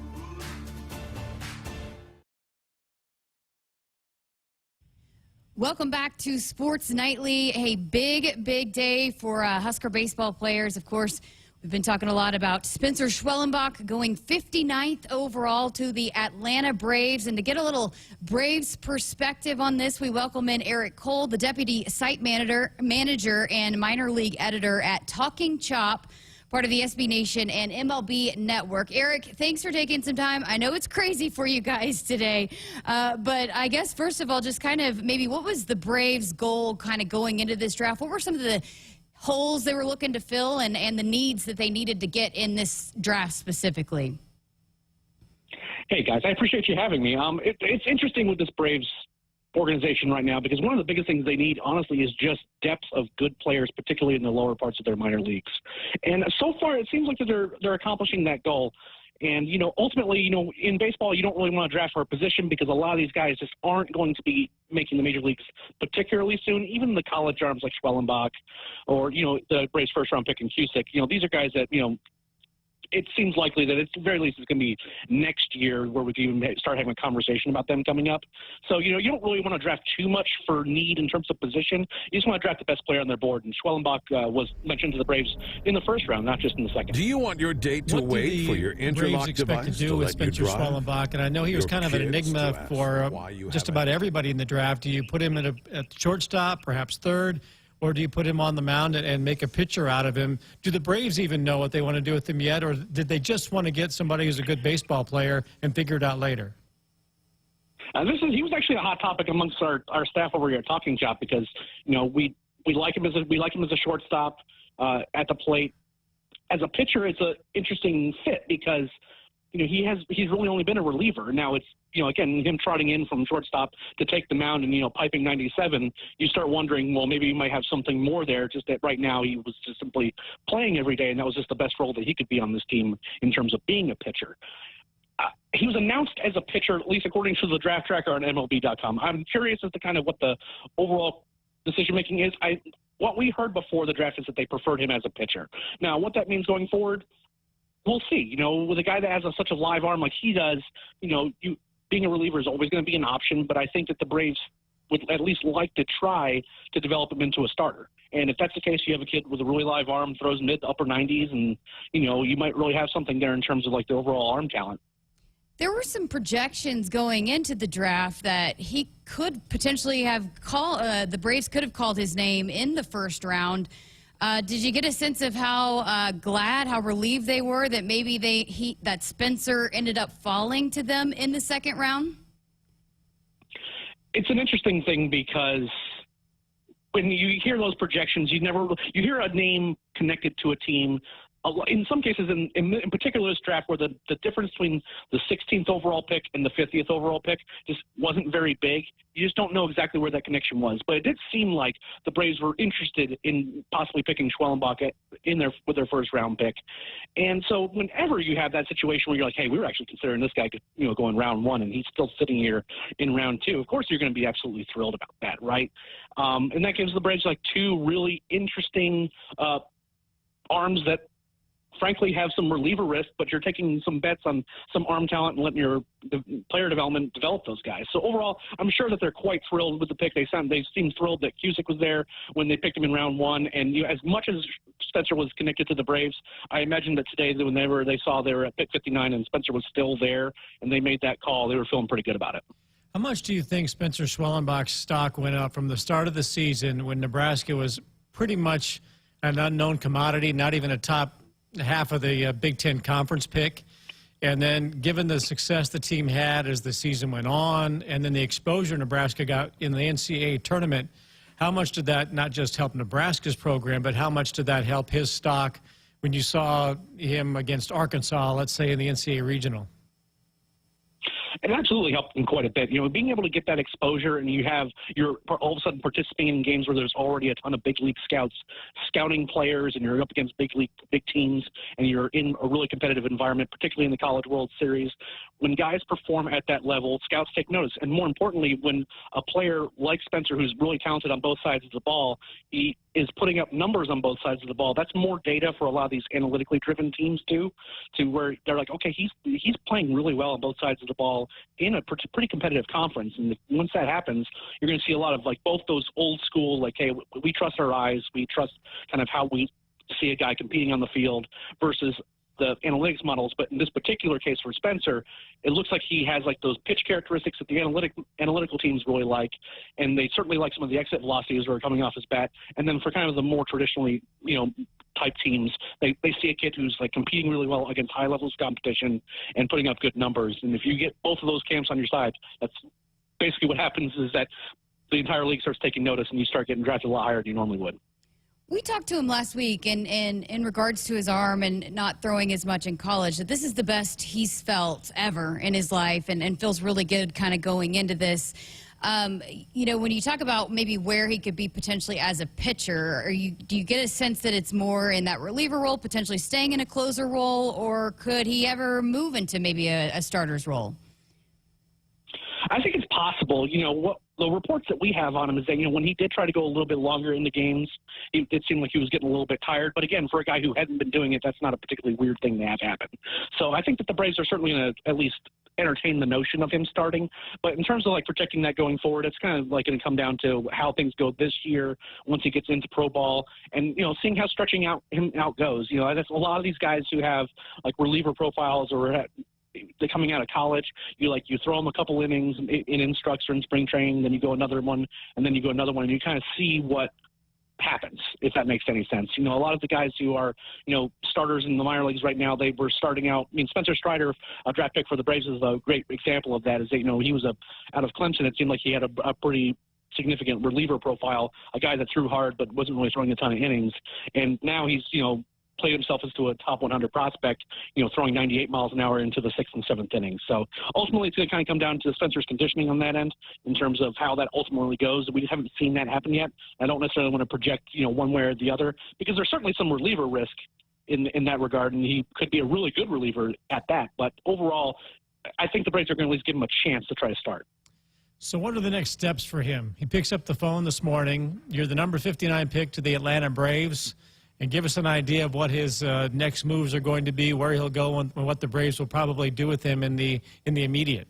Speaker 2: Welcome back to Sports Nightly. A big day for Husker baseball players. Of course, we've been talking a lot about Spencer Schwellenbach going 59th overall to the Atlanta Braves. And to get a little Braves perspective on this, we welcome in Eric Cole, the Deputy Site Manager and Minor League Editor at Talking Chop, part of the SB Nation and MLB Network. Eric, thanks for taking some time. I know it's crazy for you guys today, but I guess first of all, just kind of maybe what was the Braves' goal kind of going into this draft? What were some of the holes they were looking to fill and the needs that they needed to get in this draft specifically?
Speaker 17: Hey, guys, I appreciate you having me. It's interesting with this Braves organization right now because one of the biggest things they need, honestly, is just depth of good players, particularly in the lower parts of their minor leagues. And so far, it seems like that they're accomplishing that goal. And, ultimately, in baseball, you don't really want to draft for a position because a lot of these guys just aren't going to be making the major leagues particularly soon. Even the college arms like Schwellenbach or, the Braves first-round pick in Cusick, these are guys that, it seems likely that at the very least it's going to be next year where we can even start having a conversation about them coming up. So, you don't really want to draft too much for need in terms of position. You just want to draft the best player on their board. And Schwellenbach was mentioned to the Braves in the first round, not just in the second.
Speaker 3: Do you want your date to wait for your interlock device
Speaker 1: to do with Spencer Schwellenbach? And I know he was kind of an enigma for just about everybody in the draft. Do you put him at shortstop, perhaps third? Or do you put him on the mound and make a pitcher out of him? Do the Braves even know what they want to do with him yet? Or did they just want to get somebody who's a good baseball player and figure it out later?
Speaker 17: He was actually a hot topic amongst our staff over here at Talking Chop because, we like him as a shortstop at the plate. As a pitcher, it's an interesting fit because, he's really only been a reliever. Now it's, again, him trotting in from shortstop to take the mound and, piping 97, you start wondering, well, maybe he might have something more there, just that right now he was just simply playing every day, and that was just the best role that he could be on this team in terms of being a pitcher. He was announced as a pitcher, at least according to the draft tracker on MLB.com. I'm curious as to kind of what the overall decision-making is. What we heard before the draft is that they preferred him as a pitcher. Now, what that means going forward, we'll see. With a guy that has such a live arm like he does, being a reliever is always going to be an option, but I think that the Braves would at least like to try to develop him into a starter. And if that's the case, you have a kid with a really live arm, throws mid to upper 90s, and, you might really have something there in terms of, the overall arm talent.
Speaker 2: There were some projections going into the draft that he could potentially have the Braves could have called his name in the first round. Did you get a sense of how how relieved they were that maybe that Spencer ended up falling to them in the second round?
Speaker 17: It's an interesting thing because when you hear those projections, you hear a name connected to a team. In some cases, in particular this draft, where the difference between the 16th overall pick and the 50th overall pick just wasn't very big. You just don't know exactly where that connection was. But it did seem like the Braves were interested in possibly picking Schwellenbach with their first round pick. And so whenever you have that situation where you're like, hey, we were actually considering this guy go in round one, and he's still sitting here in round two, of course you're going to be absolutely thrilled about that, right? And that gives the Braves two really interesting arms that frankly have some reliever risk, but you're taking some bets on some arm talent and letting your player development develop those guys. So overall, I'm sure that they're quite thrilled with the pick. They seemed thrilled that Cusick was there when they picked him in round one. And as much as Spencer was connected to the Braves, I imagine that today, whenever they saw they were at pick 59 and Spencer was still there and they made that call, they were feeling pretty good about it.
Speaker 1: How much do you think Spencer Schwellenbach's stock went up from the start of the season when Nebraska was pretty much an unknown commodity, not even a top half of the Big Ten Conference pick? And then given the success the team had as the season went on, and then the exposure Nebraska got in the NCAA tournament, how much did that not just help Nebraska's program, but how much did that help his stock when you saw him against Arkansas, let's say in the NCAA regional?
Speaker 17: It absolutely helped them quite a bit. Being able to get that exposure, and you're all of a sudden participating in games where there's already a ton of big league scouts scouting players, and you're up against big teams, and you're in a really competitive environment, particularly in the College World Series. When guys perform at that level, scouts take notice. And more importantly, when a player like Spencer, who's really talented on both sides of the ball, he is putting up numbers on both sides of the ball. That's more data for a lot of these analytically driven teams too, to where they're like, okay, he's playing really well on both sides of the ball in a pretty competitive conference. And once that happens, you're going to see a lot of both those old school, hey, we trust our eyes, we trust kind of how we see a guy competing on the field versus the analytics models. But in this particular case for Spencer, it looks like he has those pitch characteristics that the analytical teams really like, and they certainly like some of the exit velocities that are coming off his bat. And then for kind of the more traditionally, type teams, they see a kid who's competing really well against high levels of competition and putting up good numbers. And if you get both of those camps on your side, that's basically what happens, is that the entire league starts taking notice and you start getting drafted a lot higher than you normally would.
Speaker 2: We talked to him last week and in regards to his arm and not throwing as much in college, that this is the best he's felt ever in his life and feels really good kind of going into this. When you talk about maybe where he could be potentially as a pitcher, do you get a sense that it's more in that reliever role, potentially staying in a closer role, or could he ever move into maybe a starter's role?
Speaker 17: I think it's possible. What the reports that we have on him is that, when he did try to go a little bit longer in the games, it seemed like he was getting a little bit tired. But again, for a guy who hadn't been doing it, that's not a particularly weird thing to have happen. So I think that the Braves are certainly going to at least entertain the notion of him starting. But in terms of projecting that going forward, it's kind of going to come down to how things go this year once he gets into pro ball, and seeing how stretching him out goes. That's a lot of these guys who have reliever profiles or they're coming out of college, you throw them a couple innings in instructs or in spring training, then you go another one, and then you go another one, and you kind of see what happens, if that makes any sense. A lot of the guys who are, starters in the minor leagues right now, they were starting out. Spencer Strider, a draft pick for the Braves, is a great example of that. Is that, he was out of Clemson. It seemed like he had a pretty significant reliever profile, a guy that threw hard but wasn't really throwing a ton of innings. And now he's, played himself into a top 100 prospect, throwing 98 miles an hour into the 6th and 7th innings. So ultimately it's going to kind of come down to Spencer's conditioning on that end in terms of how that ultimately goes. We just haven't seen that happen yet. I don't necessarily want to project, one way or the other, because there's certainly some reliever risk in that regard, and he could be a really good reliever at that. But overall, I think the Braves are going to at least give him a chance to try to start.
Speaker 1: So what are the next steps for him? He picks up the phone this morning. You're the number 59 pick to the Atlanta Braves. And give us an idea of what his next moves are going to be, where he'll go, and what the Braves will probably do with him in the immediate.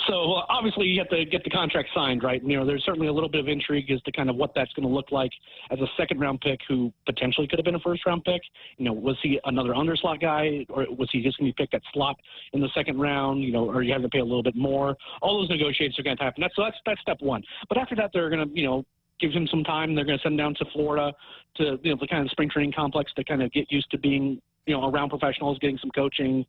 Speaker 17: So obviously you have to get the contract signed, right? There's certainly a little bit of intrigue as to kind of what that's going to look like as a second-round pick who potentially could have been a first-round pick. Was he another underslot guy, or was he just going to be picked at slot in the second round? Or you have to pay a little bit more. All those negotiations are going to happen. That's step one. But after that, they're going to give him some time. They're going to send him down to Florida to the kind of spring training complex to kind of get used to being around professionals, getting some coaching,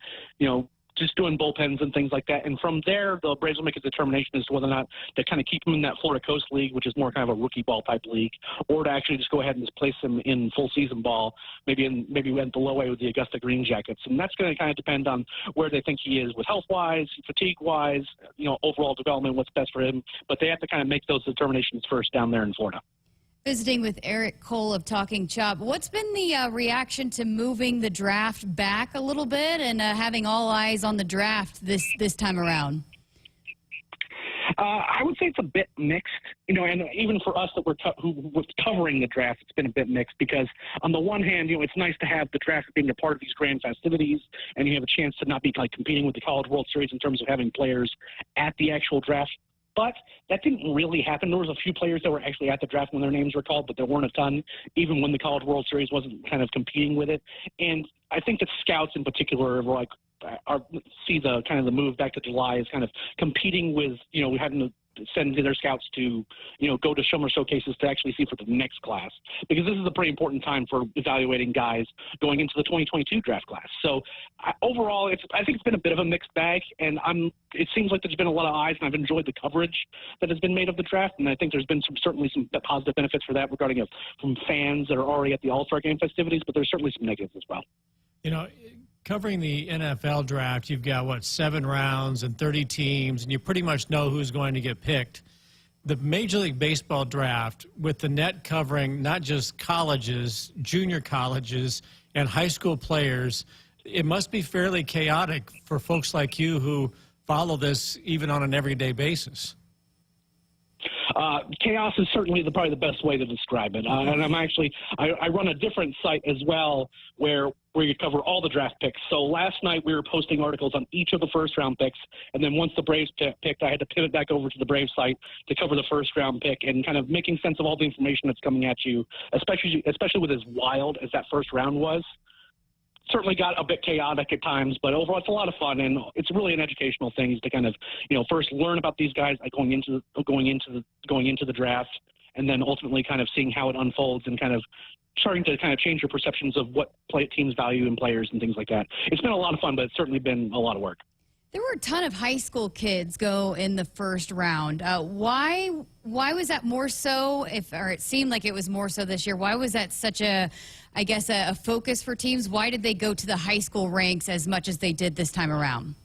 Speaker 17: just doing bullpens and things like that. And from there, the Braves will make a determination as to whether or not to kind of keep him in that Florida Coast League, which is more kind of a rookie ball type league, or to actually just go ahead and just place him in full season ball, maybe at the low A with the Augusta Green Jackets. And that's going to kind of depend on where they think he is with health-wise, fatigue-wise, overall development, what's best for him. But they have to kind of make those determinations first down there in Florida.
Speaker 2: Visiting with Eric Cole of Talking Chop. What's been the reaction to moving the draft back a little bit and having all eyes on the draft this time around?
Speaker 17: I would say it's a bit mixed, and even for us that who was covering the draft, it's been a bit mixed because on the one hand, it's nice to have the draft being a part of these grand festivities, and you have a chance to not be like competing with the College World Series in terms of having players at the actual draft. But that didn't really happen. There was a few players that were actually at the draft when their names were called, but there weren't a ton, even when the College World Series wasn't kind of competing with it. And I think that scouts in particular were see the kind of the move back to July is kind of competing with, we having to send their scouts to, go to summer showcases to actually see for the next class, because this is a pretty important time for evaluating guys going into the 2022 draft class. So overall, I think it's been a bit of a mixed bag, and it seems like there's been a lot of eyes, and I've enjoyed the coverage that has been made of the draft, and I think there's been certainly some positive benefits for that regarding from fans that are already at the All-Star Game festivities, but there's certainly some negatives as well.
Speaker 1: Covering the NFL draft, you've got, 7 rounds and 30 teams, and you pretty much know who's going to get picked. The Major League Baseball draft, with the net covering not just colleges, junior colleges, and high school players, it must be fairly chaotic for folks like you who follow this even on an everyday basis.
Speaker 17: Chaos is certainly probably the best way to describe it. And I run a different site as well where you cover all the draft picks. So last night we were posting articles on each of the first-round picks, and then once the Braves picked, I had to pivot back over to the Braves site to cover the first-round pick and kind of making sense of all the information that's coming at you, especially with as wild as that first round was. Certainly got a bit chaotic at times, but overall it's a lot of fun, and it's really an educational thing to kind of first learn about these guys going into the draft, and then ultimately kind of seeing how it unfolds and kind of starting to kind of change your perceptions of what teams value in players and things like that. It's been a lot of fun, but it's certainly been a lot of work.
Speaker 2: There were a ton of high school kids go in the first round. Why was that more so? Or it seemed like it was more so this year. Why was that such a focus for teams? Why did they go to the high school ranks as much as they did this time around?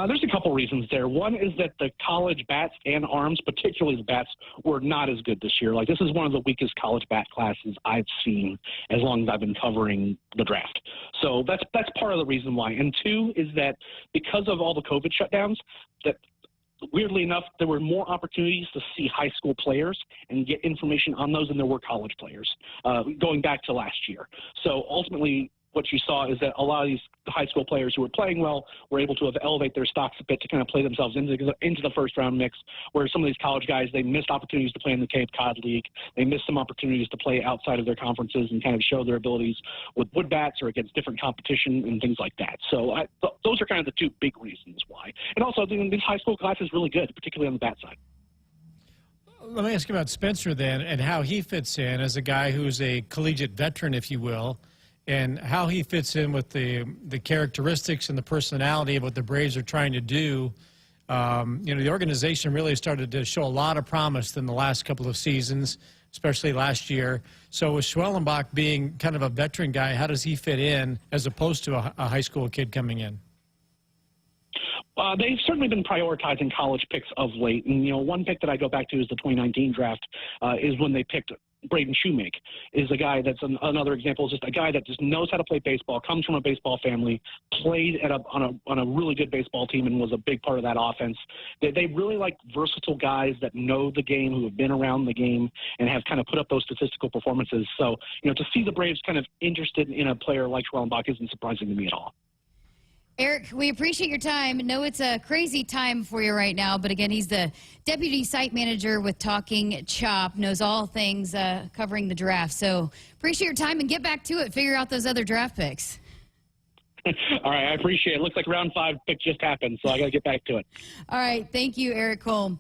Speaker 17: There's a couple reasons there. One is that the college bats and arms, particularly the bats, were not as good this year. This is one of the weakest college bat classes I've seen as long as I've been covering the draft. So that's part of the reason why. And two is that because of all the COVID shutdowns, that weirdly enough, there were more opportunities to see high school players and get information on those than there were college players going back to last year. So ultimately, what you saw is that a lot of these high school players who were playing well were able to elevate their stocks a bit to kind of play themselves into the first round mix, where some of these college guys, they missed opportunities to play in the Cape Cod League. They missed some opportunities to play outside of their conferences and kind of show their abilities with wood bats or against different competition and things like that. So those are kind of the two big reasons why. And also, this high school class is really good, particularly on the bat side.
Speaker 1: Let me ask you about Spencer then, and how he fits in as a guy who's a collegiate veteran, if you will, and how he fits in with the characteristics and the personality of what the Braves are trying to do. The organization really started to show a lot of promise in the last couple of seasons, especially last year. So with Schwellenbach being kind of a veteran guy, how does he fit in as opposed to a high school kid coming in?
Speaker 17: They've certainly been prioritizing college picks of late. And, one pick that I go back to is the 2019 draft is when they picked Braden Shoemake, is a guy that's another example, is just a guy that just knows how to play baseball, comes from a baseball family, played on a really good baseball team and was a big part of that offense. They really like versatile guys that know the game, who have been around the game, and have kind of put up those statistical performances. So, to see the Braves kind of interested in a player like Schwellenbach isn't surprising to me at all.
Speaker 2: Eric, we appreciate your time. No, it's a crazy time for you right now, but again, he's the deputy site manager with Talking Chop, knows all things covering the draft. So appreciate your time and get back to it. Figure out those other draft picks.
Speaker 17: All right, I appreciate it. Looks like round 5 pick just happened, so I got to get back to it.
Speaker 2: All right, thank you, Eric Cole.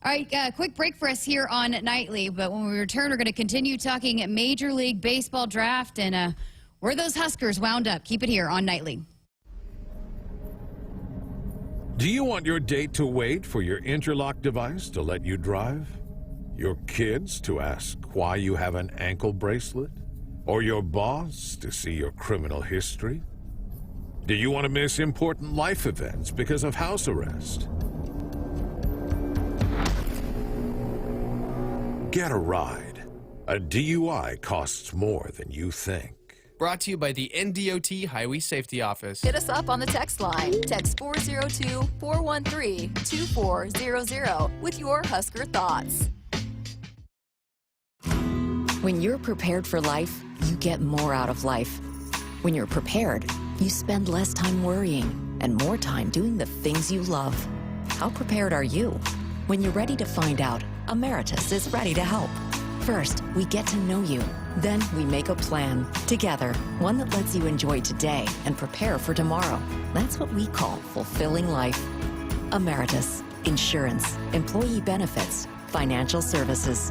Speaker 2: All right, quick break for us here on Nightly, but when we return, we're going to continue talking Major League Baseball draft and where those Huskers wound up. Keep it here on Nightly.
Speaker 3: Do you want your date to wait for your interlock device to let you drive? Your kids to ask why you have an ankle bracelet? Or your boss to see your criminal history? Do you want to miss important life events because of house arrest? Get a ride. A DUI costs more than you think.
Speaker 4: Brought to you by the NDOT Highway Safety Office.
Speaker 5: Hit us up on the text line. Text 402-413-2400 with your Husker thoughts.
Speaker 18: When you're prepared for life, you get more out of life. When you're prepared, you spend less time worrying and more time doing the things you love. How prepared are you? When you're ready to find out, Emeritus is ready to help. First, we get to know you. Then we make a plan together, one that lets you enjoy today and prepare for tomorrow. That's what we call fulfilling life. Emeritus, insurance, employee benefits, financial services.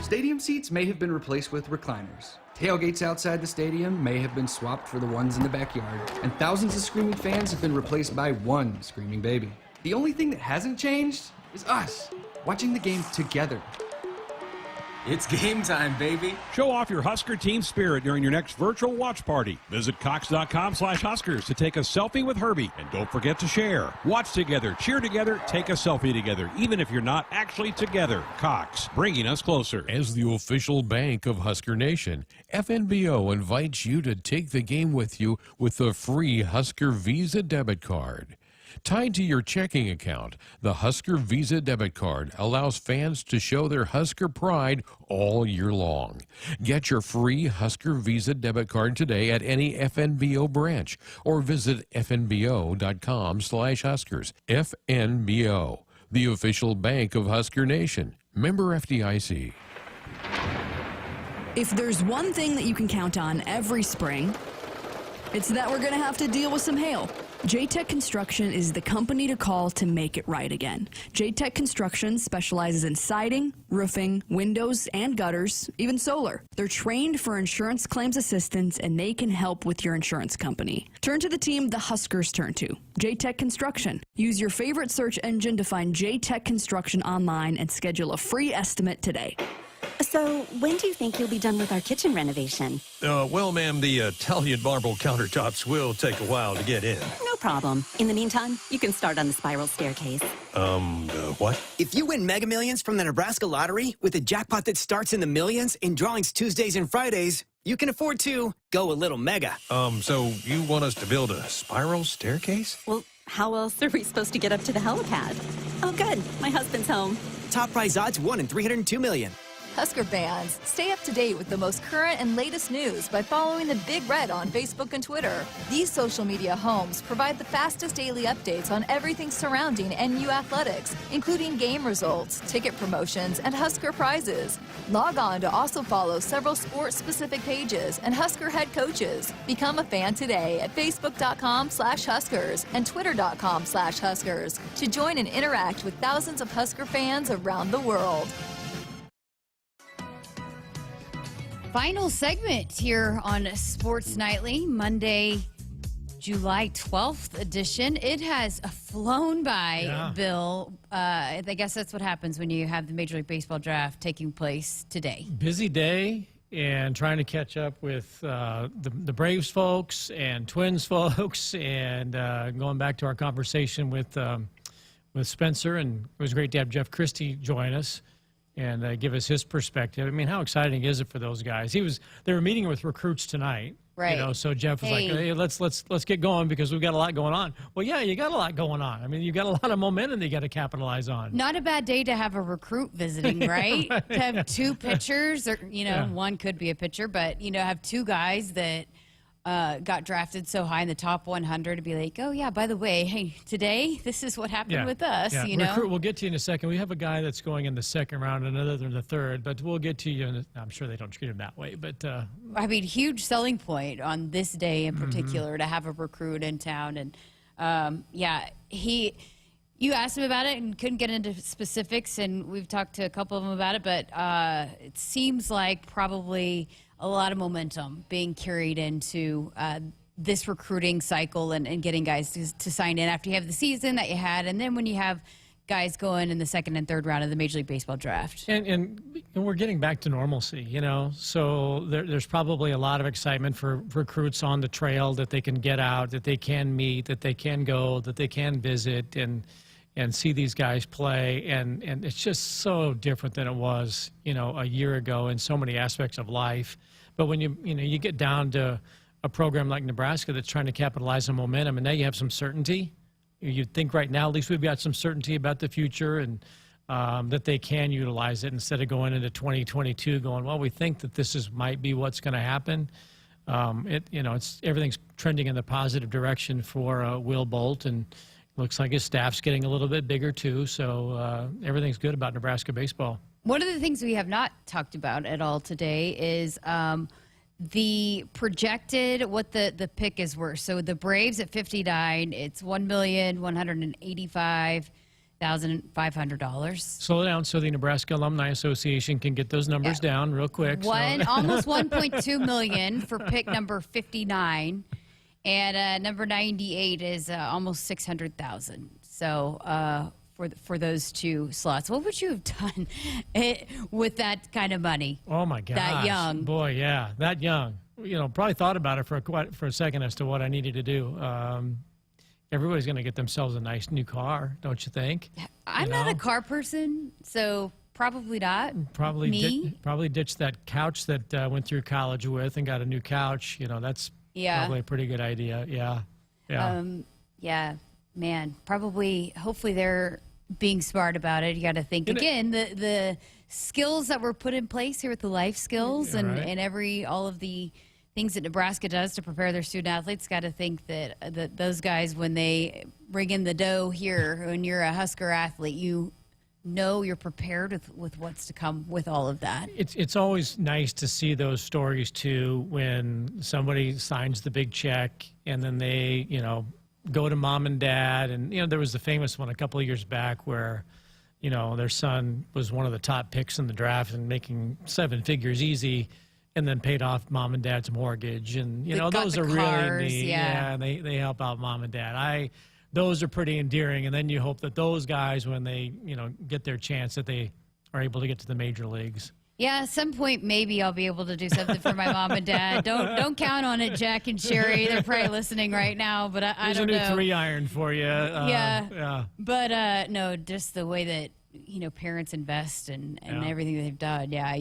Speaker 20: Stadium seats may have been replaced with recliners. Tailgates outside the stadium may have been swapped for the ones in the backyard. And thousands of screaming fans have been replaced by one screaming baby. The only thing that hasn't changed is us, watching the game together.
Speaker 19: It's game time, baby. Show off your Husker team spirit during your next virtual watch party. Visit Cox.com/Huskers to take a selfie with Herbie. And don't forget to share. Watch together, cheer together, take a selfie together, even if you're not actually together. Cox, bringing us closer.
Speaker 16: As the official bank of Husker Nation, FNBO invites you to take the game with you with the free Husker Visa debit card. Tied to your checking account, the Husker Visa debit card allows fans to show their Husker pride all year long. Get your free Husker Visa debit card today at any FNBO branch or visit fnbo.com/Huskers. FNBO, the official bank of Husker Nation. Member FDIC.
Speaker 15: If there's one thing that you can count on every spring, it's that we're going to have to deal with some hail. J-Tech Construction is the company to call to make it right again. J-Tech Construction specializes in siding, roofing, windows, and gutters, even solar. They're trained for insurance claims assistance, and they can help with your insurance company. Turn to the team the Huskers turn to, J-Tech Construction. Use your favorite search engine to find J-Tech Construction online and schedule a free estimate today.
Speaker 9: So, when do you think you'll be done with our kitchen renovation?
Speaker 10: Well, ma'am, the Italian marble countertops will take a while to get in.
Speaker 9: No problem. In the meantime, you can start on the spiral staircase.
Speaker 10: What?
Speaker 11: If you win Mega Millions from the Nebraska Lottery with a jackpot that starts in the millions in drawings Tuesdays and Fridays, you can afford to go a little mega.
Speaker 10: So you want us to build a spiral staircase?
Speaker 9: Well, how else are we supposed to get up to the helipad? Oh, good. My husband's home.
Speaker 11: Top prize odds 1 in 302 million.
Speaker 5: Husker fans, stay up to date with the most current and latest news by following the Big Red on Facebook and Twitter. These social media homes provide the fastest daily updates on everything surrounding NU athletics, including game results, ticket promotions, and Husker prizes. Log on to also follow several sports-specific pages and Husker head coaches. Become a fan today at facebook.com/Huskers and twitter.com/Huskers to join and interact with thousands of Husker fans around the world.
Speaker 2: Final segment here on Sports Nightly, Monday, July 12th edition. It has flown by, Bill. I guess that's what happens when you have the Major League Baseball draft taking place today.
Speaker 1: Busy day and trying to catch up with the Braves folks and Twins folks and going back to our conversation with Spencer. And it was great to have Jeff Christie join us and give us his perspective. I mean, how exciting is it for those guys? They were meeting with recruits tonight,
Speaker 2: right?
Speaker 1: You know, so Jeff was like, "Hey, let's get going because we've got a lot going on." Well, yeah, you got a lot going on. I mean, you got a lot of momentum that you got to capitalize on.
Speaker 2: Not a bad day to have a recruit visiting, right?
Speaker 1: Right.
Speaker 2: To have two pitchers, or one could be a pitcher, but have two guys that got drafted so high in the top 100 to be like, oh yeah, by the way, hey, today this is what happened with us.
Speaker 1: Yeah. Recruit, we'll get to you in a second. We have a guy that's going in the second round, another in the third, but we'll get to you. I'm sure they don't treat him that way, but
Speaker 2: I mean, huge selling point on this day in particular to have a recruit in town, and you asked him about it and couldn't get into specifics, and we've talked to a couple of them about it, but it seems like probably a lot of momentum being carried into this recruiting cycle and getting guys to sign in after you have the season that you had, and then when you have guys going in the second and third round of the Major League Baseball draft.
Speaker 1: And we're getting back to normalcy, so there's probably a lot of excitement for recruits on the trail that they can get out, that they can meet, that they can go, that they can visit and see these guys play. And it's just so different than it was, a year ago in so many aspects of life. But when you get down to a program like Nebraska that's trying to capitalize on momentum, and now you have some certainty. You'd think right now, at least we've got some certainty about the future and that they can utilize it instead of going into 2022 going, well, we think that this might be what's going to happen. Everything's trending in the positive direction for Will Bolt, and looks like his staff's getting a little bit bigger too. So everything's good about Nebraska baseball.
Speaker 2: One of the things we have not talked about at all today is the projected what the pick is worth. So the Braves at 59, it's $1,185,500.
Speaker 1: Slow down so the Nebraska Alumni Association can get those numbers down real quick.
Speaker 2: Almost $1.2 million for pick number 59, and number 98 is almost $600,000. So for those two slots, what would you have done with that kind of money?
Speaker 1: Oh my gosh,
Speaker 2: that young
Speaker 1: boy, yeah, that young. Probably thought about it for a second as to what I needed to do. Everybody's going to get themselves a nice new car, don't you think?
Speaker 2: I'm not a car person, so probably not.
Speaker 1: Probably ditched that couch that went through college with and got a new couch. That's probably a pretty good idea.
Speaker 2: Yeah, man. Probably. Hopefully they're being smart about it. You got to think again. The skills that were put in place here with the life skills and all of the things that Nebraska does to prepare their student athletes, got to think that those guys, when they bring in the dough here, when you're a Husker athlete, you're prepared with what's to come with all of that.
Speaker 1: It's always nice to see those stories too, when somebody signs the big check and then they go to mom and dad, and there was the famous one a couple of years back where their son was one of the top picks in the draft and making 7 figures easy, and then paid off mom and dad's mortgage, and those are really neat. Yeah, they help out mom and dad. Those are pretty endearing, and then you hope that those guys, when they get their chance, that they are able to get to the major leagues.
Speaker 2: Yeah, at some point maybe I'll be able to do something for my mom and dad. Don't count on it, Jack and Sherry. They're probably listening right now, but I don't know.
Speaker 1: There's a new 3-iron for you.
Speaker 2: Yeah. But no, just the way that parents invest and everything that they've done. Yeah,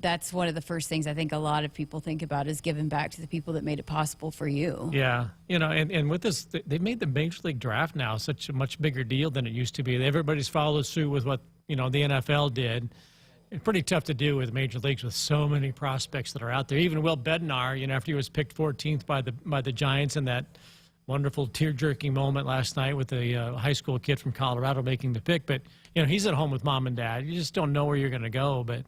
Speaker 2: that's one of the first things I think a lot of people think about is giving back to the people that made it possible for you.
Speaker 1: Yeah, and with this, they made the Major League Draft now such a much bigger deal than it used to be. Everybody's followed suit with what the NFL did. It's pretty tough to do with major leagues with so many prospects that are out there. Even Will Bednar, after he was picked 14th by the Giants in that wonderful tear-jerking moment last night with the high school kid from Colorado making the pick. But, he's at home with mom and dad. You just don't know where you're going to go. But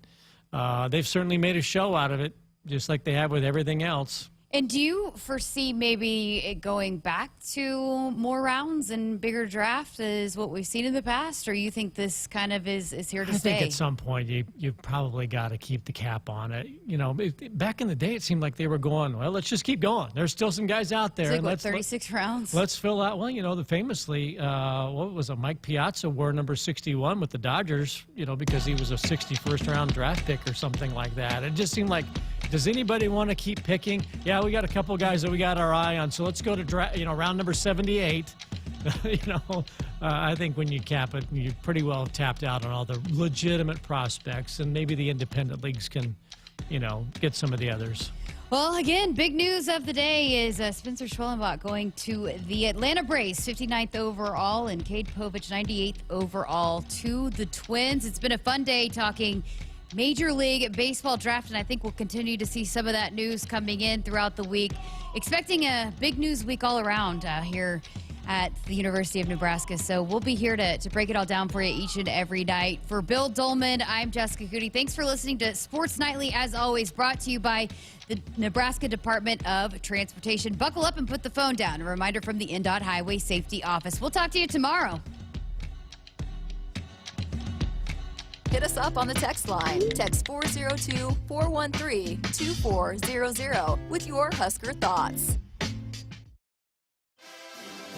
Speaker 1: they've certainly made a show out of it, just like they have with everything else.
Speaker 2: And do you foresee maybe it going back to more rounds and bigger draft as what we've seen in the past, or you think this kind of is here to stay?
Speaker 1: I think at some point you probably got to keep the cap on it. Back in the day, it seemed like they were going, well, let's just keep going. There's still some guys out there.
Speaker 2: It's like, 36 rounds?
Speaker 1: Let's fill out. Well, famously, what was it? Mike Piazza wore number 61 with the Dodgers, because he was a 61st round draft pick or something like that. It just seemed like, does anybody want to keep picking? Yeah, we got a couple guys that we got our eye on, so let's go to round number 78. I think when you cap it, you're pretty well tapped out on all the legitimate prospects, and maybe the independent leagues can, get some of the others.
Speaker 2: Well, again, big news of the day is Spencer Schwellenbach going to the Atlanta Braves, 59th overall, and Cade Povich, 98th overall, to the Twins. It's been a fun day talking Major League Baseball draft, and I think we'll continue to see some of that news coming in throughout the week. Expecting a big news week all around here at the University of Nebraska. So we'll be here to break it all down for you each and every night. For Bill Dolman, I'm Jessica Coody. Thanks for listening to Sports Nightly, as always, brought to you by the Nebraska Department of Transportation. Buckle up and put the phone down. A reminder from the NDOT Highway Safety Office. We'll talk to you tomorrow.
Speaker 5: Hit us up on the text line. Text 402-413-2400 with your Husker thoughts.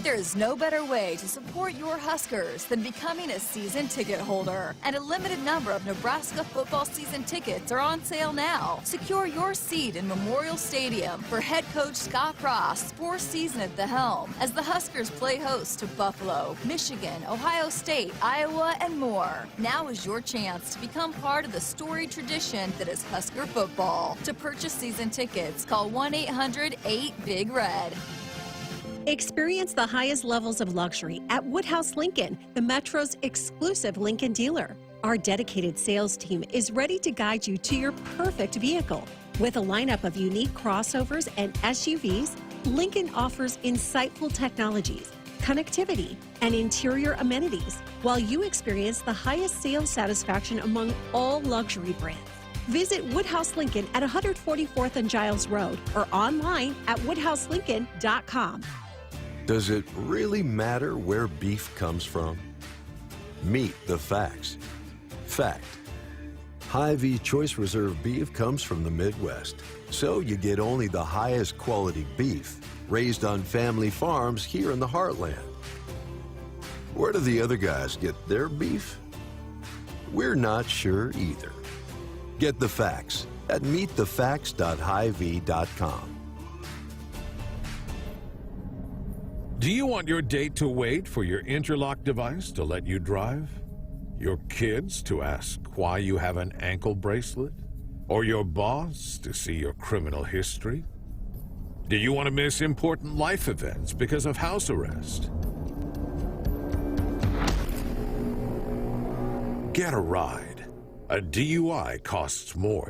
Speaker 5: There is no better way to support your Huskers than becoming a season ticket holder. And a limited number of Nebraska football season tickets are on sale now. Secure your seat in Memorial Stadium for head coach Scott Frost's fourth season at the helm as the Huskers play host to Buffalo, Michigan, Ohio State, Iowa, and more. Now is your chance to become part of the storied tradition that is Husker football. To purchase season tickets, call 1-800-8-BIG-RED.
Speaker 8: Experience the highest levels of luxury at Woodhouse Lincoln, the Metro's exclusive Lincoln dealer. Our dedicated sales team is ready to guide you to your perfect vehicle. With a lineup of unique crossovers and SUVs, Lincoln offers insightful technologies, connectivity, and interior amenities, while you experience the highest sales satisfaction among all luxury brands. Visit Woodhouse Lincoln at 144th and Giles Road or online at woodhouselincoln.com.
Speaker 12: Does it really matter where beef comes from? Meet the facts. Fact: Hy-Vee Choice Reserve beef comes from the Midwest, so you get only the highest quality beef raised on family farms here in the heartland. Where do the other guys get their beef? We're not sure either. Get the facts at meetthefacts.hyvee.com.
Speaker 3: Do you want your date to wait for your interlock device to let you drive? Your kids to ask why you have an ankle bracelet? Or your boss to see your criminal history? Do you want to miss important life events because of house arrest? Get a ride. A DUI costs more